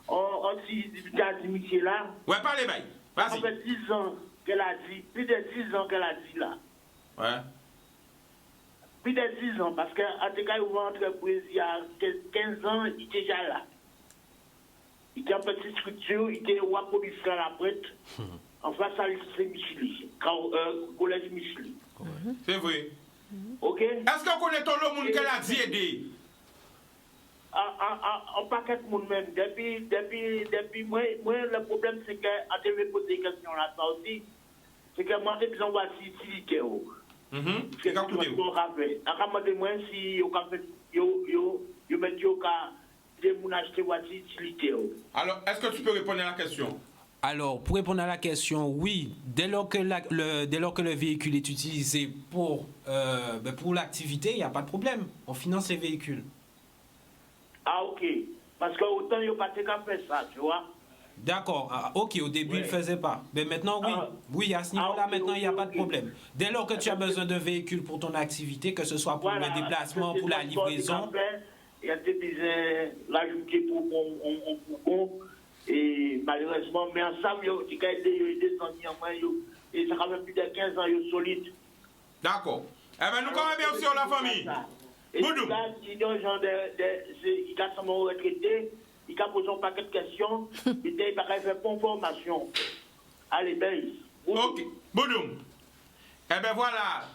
on dit, monsieur là. Ouais, parlez, bye. Ça Vas-y. fait 10 ans qu'elle a dit, plus de 10 ans qu'elle a dit là. Ouais. Plus de 10 ans, parce qu'en tout cas, il ouvre entreprise il y a 15 ans, il était déjà là. Il était en petite structure, il était au police à la prête. En face à lycée Micheli, collège Micheli. C'est vrai. Ok? Est-ce qu'on connaît ton le monde qu'elle a dit aider? En paquet de monde même. Depuis moi, le problème, c'est que, en te poser des questions là, ça aussi, c'est que moi, j'ai besoin de voir si utilité. C'est quand tout est où? Moi, si yo met yo ka de moun acheter voiture utilité. Alors, est-ce que tu peux répondre à la question? Alors, pour répondre à la question, oui, dès lors que le véhicule est utilisé pour l'activité, il n'y a pas de problème. On finance les véhicules. Ah, ok. Parce que autant il n'y a pas qu'à faire ça, tu vois. D'accord. Ah, ok, au début, il ne faisait pas. Mais maintenant, oui. Oui, à ce niveau-là, ok, maintenant, il n'y a ok, pas de ok. problème. Dès lors que tu as besoin d'un véhicule pour ton activité, que ce soit pour le déplacement, pour la livraison. Il y a des besoins l'ajouter pour bon. Et malheureusement, mais ensemble, il y a des amis en moi, et ça fait plus de 15 ans, ils sont solides. D'accord. Eh bien, nous connaissons bien sûr la famille. Et Boudou. il y a des gens qui ont son retraité, il a posé un paquet de questions, il va faire bonne formation. Allez, ben. Ok. Boudoum. Eh bien voilà,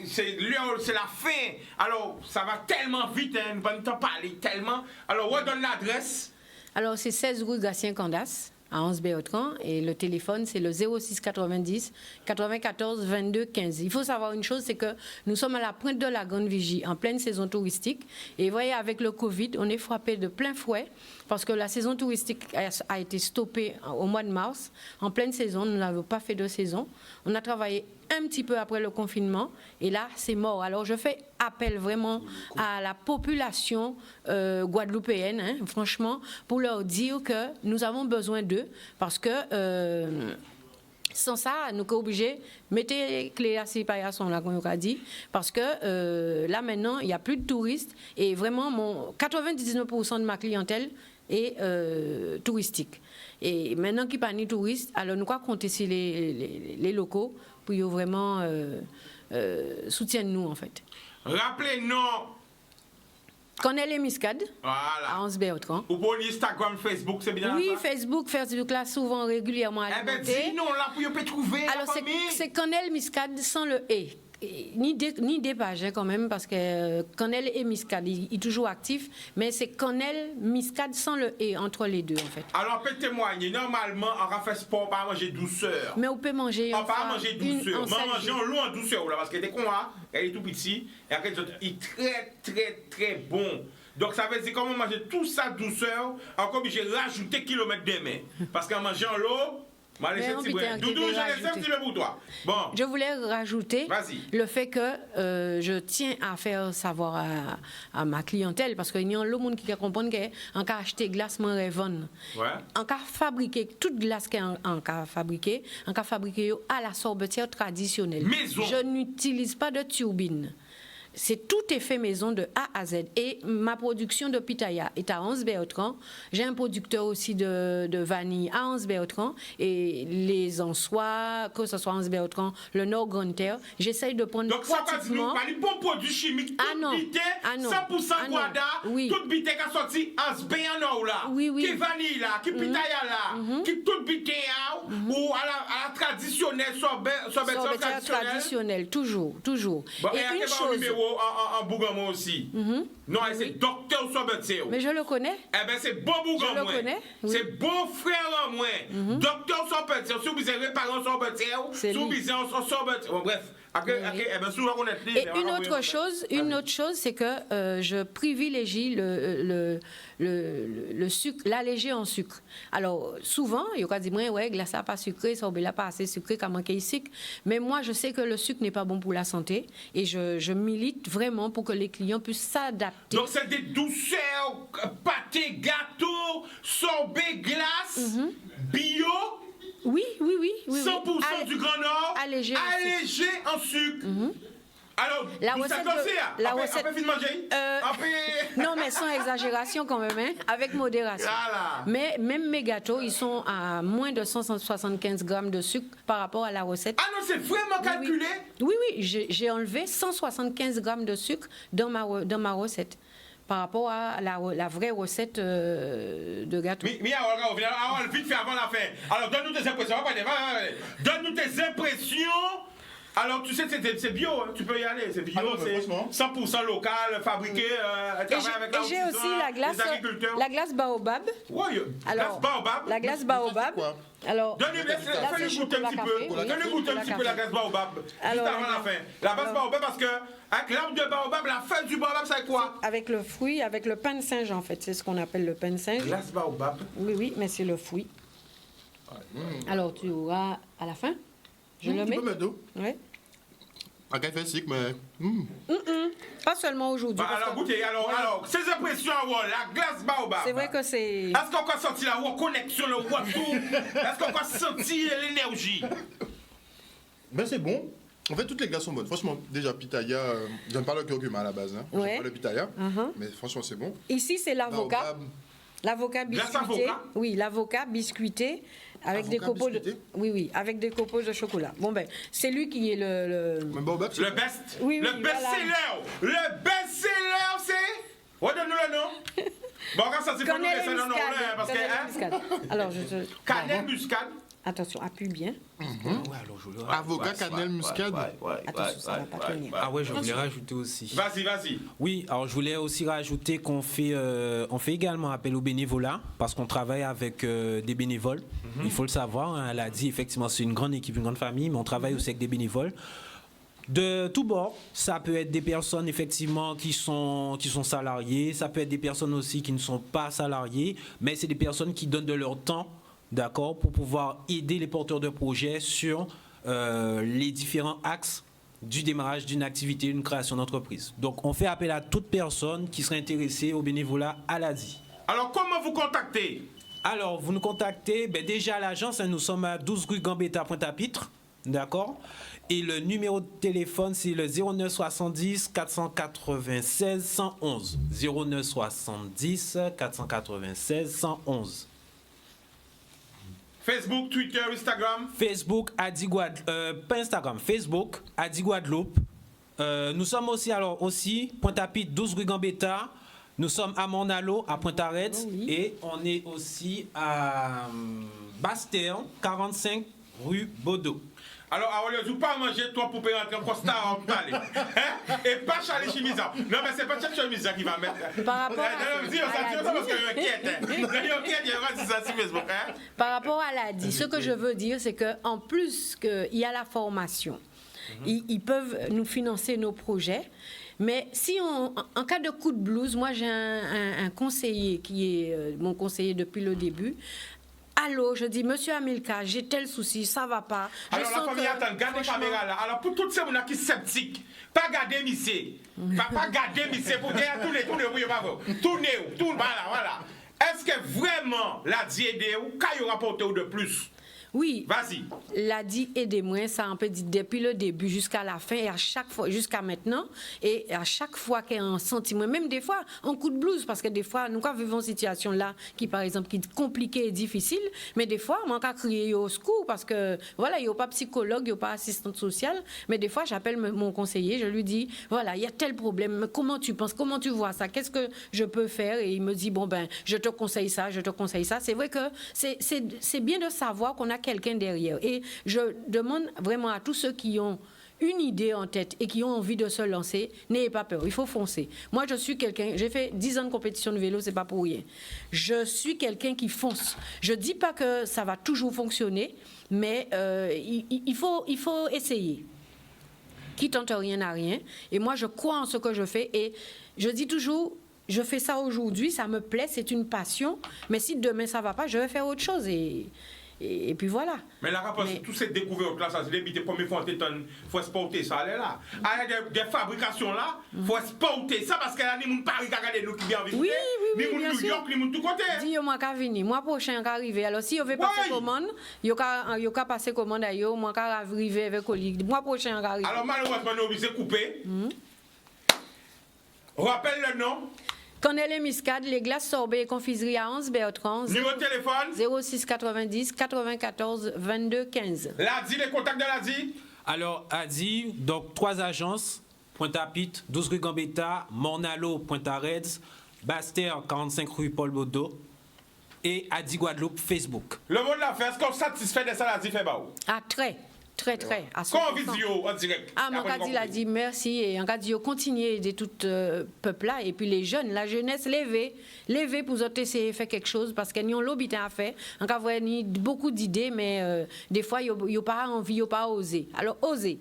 c'est la fin. Alors, ça va tellement vite, hein, nous ne pouvons pas parler tellement. Alors, redonne l'adresse. Alors, c'est 16 rue Gatien-Candas, à Anse-Bertrand, et le téléphone, c'est le 06 90 94 22 15. Il faut savoir une chose, c'est que nous sommes à la pointe de la Grande Vigie, en pleine saison touristique. Et vous voyez, avec le Covid, on est frappé de plein fouet, parce que la saison touristique a été stoppée au mois de mars. En pleine saison, nous n'avons pas fait de saison. On a travaillé un petit peu après le confinement, et là, c'est mort. Alors, je fais appel vraiment à la population guadeloupéenne, hein, franchement, pour leur dire que nous avons besoin d'eux, parce que sans ça, nous sommes obligés de mettre les clés à séparation, là, comme on a dit, parce que là, maintenant, il n'y a plus de touristes, et vraiment, 99% de ma clientèle est touristique. Et maintenant qu'il n'y a pas de touristes, alors nous allons compter sur les locaux pour qu'ils vraiment soutiennent nous, en fait. Rappelez-nous. Cornel et Miscade, Voilà. à Anse-Bertrand. Ou pour Instagram, Facebook, c'est bien Oui, ça? Facebook, là, souvent, régulièrement Eh bien, alimenté. dis-nous, là, pour qu'on peut trouver Alors, la famille. c'est Cornel Miscade sans le « et ». Ni des pages, hein, quand même, parce que Cornel et Miscade, il est toujours actif, mais c'est Cornel Miscade sans le « et » entre les deux, en fait. Alors, peut témoigner. Normalement, on va faire sport, on va manger douceur. Mais on peut manger. On va manger douceur. On va salade. manger en l'eau en douceur, là, parce que dès qu'on a, elle est tout petit, et après, il est très, très, très bon. Donc, ça veut dire comment manger tout ça douceur, encore obligé de rajouter kilomètres de main. Parce qu'en mangeant l'eau, Doudou, je laisse un petit peu pour toi. Bon. Je voulais rajouter le fait que je tiens à faire savoir à ma clientèle, parce qu'il y a le monde qui comprend qu'en cas acheter glace, mon rêvonne. En cas fabriquer toute glace en cas fabriquer à la sorbetière traditionnelle. Maison. Je n'utilise pas de turbine. c'est tout est fait maison de A à Z. Et ma production de pitaya est à Anse-Bertrand. J'ai un producteur aussi de vanille à Anse-Bertrand. Et les Ansois, que ce soit Anse-Bertrand, le Nord Grande Terre, j'essaye de prendre donc, ça veut dire pratiquement... que les bons produits chimiques, Ah non. tout bité, Ah non. 100% Ah non. guada, Oui. tout bité qui a sorti en Sbéano là, Oui, oui. qui vanille là, qui pitaya là, qui tout bité ou à la traditionnelle, sorbet Sorbetière traditionnelle. traditionnelle, toujours. Bon, Et et il y une a un chose... numéro en Bougamon aussi. Non, c'est docteur Sorbetier. Mais je le connais. Eh bien, c'est bon Bougamon. Je le connais, oui. C'est bon frère en moins. Docteur Sorbetier. Si vous avez réparé un Sorbetier, C'est si vous lui. avez un Sorbetier. Bon, bref. Eh bien, souvent, on est Et une autre chose, c'est que je privilégie le sucre, l'allégé en sucre. Alors, souvent, il y a des gens qui disent, ouais, glace pas sucré, ça n'a pas assez sucré, qu'à manquer de sucre. Mais moi, je sais que le sucre n'est pas bon pour la santé et je milite vraiment pour que les clients puissent s'adapter. Donc, c'est des douceurs, pâté, gâteau, sorbet, glace, bio. Oui. 100% du Grand Nord, allégé en sucre. Alors, La tout ça recette comme de- ça, la après, recette- après fin de manger, après... Non, mais sans exagération quand même, hein, avec modération. Voilà. Mais même mes gâteaux, ils sont à moins de 175 grammes de sucre par rapport à la recette. Ah non, c'est vraiment calculé. Oui, j'ai enlevé 175 grammes de sucre dans ma recette par rapport à la vraie recette de gâteau. Mais alors, vite fait avant la fin. Alors, donne-nous tes impressions. Donne-nous tes impressions. Alors, tu sais, c'est bio, hein, tu peux y aller. C'est bio, Ah non, mais c'est franchement. 100% local, fabriqué, travaillé avec Et j'ai aussi la glace baobab. Ouais, Alors, glace baobab. La glace baobab. quoi? Alors, Donnez-moi là, fais-le c'est goûter un chocolat petit café, peu. oui, Donnez-le goûter un chocolat petit peu la café. glace baobab. Alors, Juste avant la fin. La glace baobab, parce que avec l'arbre de baobab, la feuille du baobab, c'est quoi? avec le fruit, avec le pain de singe en fait, c'est ce qu'on appelle le pain de singe. Glace baobab. Oui, mais c'est le fruit. Alors, tu auras à la fin. Je le Tu mets. peux mettre d'eau. Ouais. Un café sec, mais... Pas seulement aujourd'hui. Bah, parce alors, que- goûtez, alors, ces impressions, la glace baobab. C'est vrai que c'est. Est-ce qu'on a senti la reconnexion, le retour? Est-ce qu'on a senti l'énergie? Ben c'est bon. En fait, toutes les glaces sont bonnes. Franchement, déjà, pitaya, j'aime pas le curcuma à la base. Hein. Ouais. J'aime pas le pitaya. Uh-huh. Mais franchement, c'est bon. Ici, c'est l'avocat. Baobab. L'avocat Glace biscuité. avocat? Oui, l'avocat biscuité avec des Avocat copeaux de. biscuité? Oui, avec des copeaux de chocolat. Bon ben, c'est lui qui est le. Mais baobab, c'est Le best. Oui, le voilà. best-seller. Le best-seller, c'est... Redonne-nous le nom. Bon, quand ça, c'est pas nous Cannelle laisser le nom, muscade. là, parce que... Cannelle hein, muscade. Alors, je te. Cannelle muscade. Attention, appuie bien. avocat, cannelle, muscade. Attention, ça va pas tenir. Ah ouais, je voulais rajouter aussi. Vas-y. Oui, alors je voulais aussi rajouter qu'on fait, on fait également appel au bénévolat parce qu'on travaille avec des bénévoles. Il faut le savoir, hein, elle a dit effectivement c'est une grande équipe, une grande famille, mais on travaille aussi avec des bénévoles. De tout bord, ça peut être des personnes effectivement qui sont salariées, ça peut être des personnes aussi qui ne sont pas salariées, mais c'est des personnes qui donnent de leur temps, d'accord, pour pouvoir aider les porteurs de projets sur les différents axes du démarrage d'une activité, d'une création d'entreprise. Donc on fait appel à toute personne qui serait intéressée au bénévolat à l'ADI. Alors, comment vous contacter? Alors, vous nous contactez, déjà à l'agence, hein, nous sommes à 12 rue Gambetta, Pointe-à-Pitre, d'accord? Et le numéro de téléphone, c'est le 09 70 496 111. 09 70 496 111. Facebook, Twitter, Instagram. Facebook, Adi Guadeloupe, pas Instagram, Facebook, Adi Guadeloupe. Nous sommes aussi, Pointe-à-Pitre, 12 rue Gambetta. Nous sommes à Monalo, à Pointe-à-Retz. Oui. Et on est aussi à Basse-Terre, 45 rue Baudot. Alors, vous pas manger toi pour rentrer en Costa en aller. Et pas Charlie Chimisa. Non, mais c'est pas Charlie Chimisa qui va mettre. Par rapport à parce qu'il est inquiète. Par rapport à l'ADI, ce que je veux dire, c'est qu'en plus qu'il y a la formation, ils peuvent nous financer nos projets. Mais si en cas de coup de blues, moi j'ai un conseiller qui est mon conseiller depuis le début. Allô, je dis, monsieur Amilcar, j'ai tel souci, ça va pas. Alors la famille attend, gardez la caméra là. Alors pour toutes ces gens qui sont sceptiques, pas garder Missé. Pas garder Missé pour dire tournez, oui, bravo. Tournez, voilà. Est-ce que vraiment la DIED ou qu'il y aura porté de plus? Oui. Vas-y. L'a dit aidez-moi, ça on peut dire depuis le début jusqu'à la fin et à chaque fois, jusqu'à maintenant. Et à chaque fois qu'il y a un sentiment, même des fois, un coup de blues, parce que des fois, nous vivons une situation là qui, par exemple, qui est compliquée et difficile, mais des fois, moi, je crier au secours parce que, voilà, il n'y a pas psychologue, il n'y a pas assistante sociale, mais des fois, j'appelle mon conseiller, je lui dis, voilà, il y a tel problème, comment tu penses, comment tu vois ça, qu'est-ce que je peux faire? Et il me dit, bon, ben, je te conseille ça, je te conseille ça. C'est vrai que c'est bien de savoir qu'on a quelqu'un derrière. Et je demande vraiment à tous ceux qui ont une idée en tête et qui ont envie de se lancer, n'ayez pas peur, il faut foncer. Moi, je suis quelqu'un, j'ai fait 10 ans de compétition de vélo, c'est pas pour rien. Je suis quelqu'un qui fonce. Je dis pas que ça va toujours fonctionner, mais il faut essayer. Qui tente rien n'a rien. Et moi, je crois en ce que je fais et je dis toujours, je fais ça aujourd'hui, ça me plaît, c'est une passion, mais si demain ça va pas, je vais faire autre chose et puis voilà. Mais la réponse, tout cette découverte là, ça se débite la première fois, il faut exporter ça, elle est là. Il y a des fabrications là, il faut exporter ça parce qu'il y a des gens Paris qui regardent nous qui viennent visiter, des gens New York, des gens tout côté. Dis-moi qu'à venir, moi prochain qu'à arriver. Alors si vous veut passer commande, vous qu'à passer commande à yo, moi qu'à arriver avec collègue. Moi prochain qu'à arriver. Alors malheureusement, nous obligés de couper. Rappelle le nom. Cannelle et Muscade, les glaces sorbet et confiserie à 11 Bertrand. Numéro de téléphone 06 90 94 22 15. L'ADI, les contacts de l'ADI. Alors, ADI, donc 3 agences, Pointe-à-Pitre, 12 rue Gambetta, Mornalo, Pointe-à-Reds, Bastère, 45 rue Paul Baudot, et ADI Guadeloupe, Facebook. Le mot de la fête, est-ce qu'on est satisfait de ça, l'ADI fait bah où? Ah, très. À Quand vidéo en direct. Ah, mon cas a dit merci et en cas dit continuer d'aider tout peuple là et puis les jeunes, la jeunesse lever pour autres essayer de faire quelque chose parce qu'ils ont l'habitat à faire. En cas vous avez beaucoup d'idées mais des fois ils n'ont pas envie, ils n'ont pas osé. Alors osez.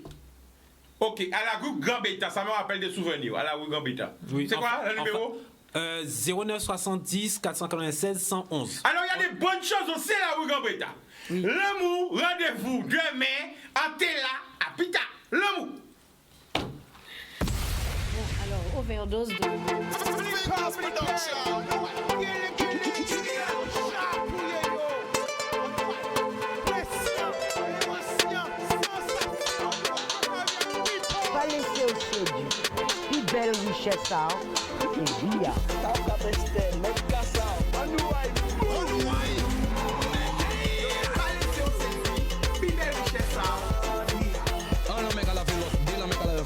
Ok, à la rue Gambetta, ça me rappelle des souvenirs. À la rue Gambetta. Oui. C'est quoi le numéro? 09 70 496 111. Alors il y a des bonnes choses aussi à la rue Gambetta. Oui. L'amour, rendez-vous demain à Tela, à Pita. L'amour. Bon, alors, overdose de... Pas laisser au sédu. Puis belle richesse, et via. Ah, no me cala veloz, dile me cala de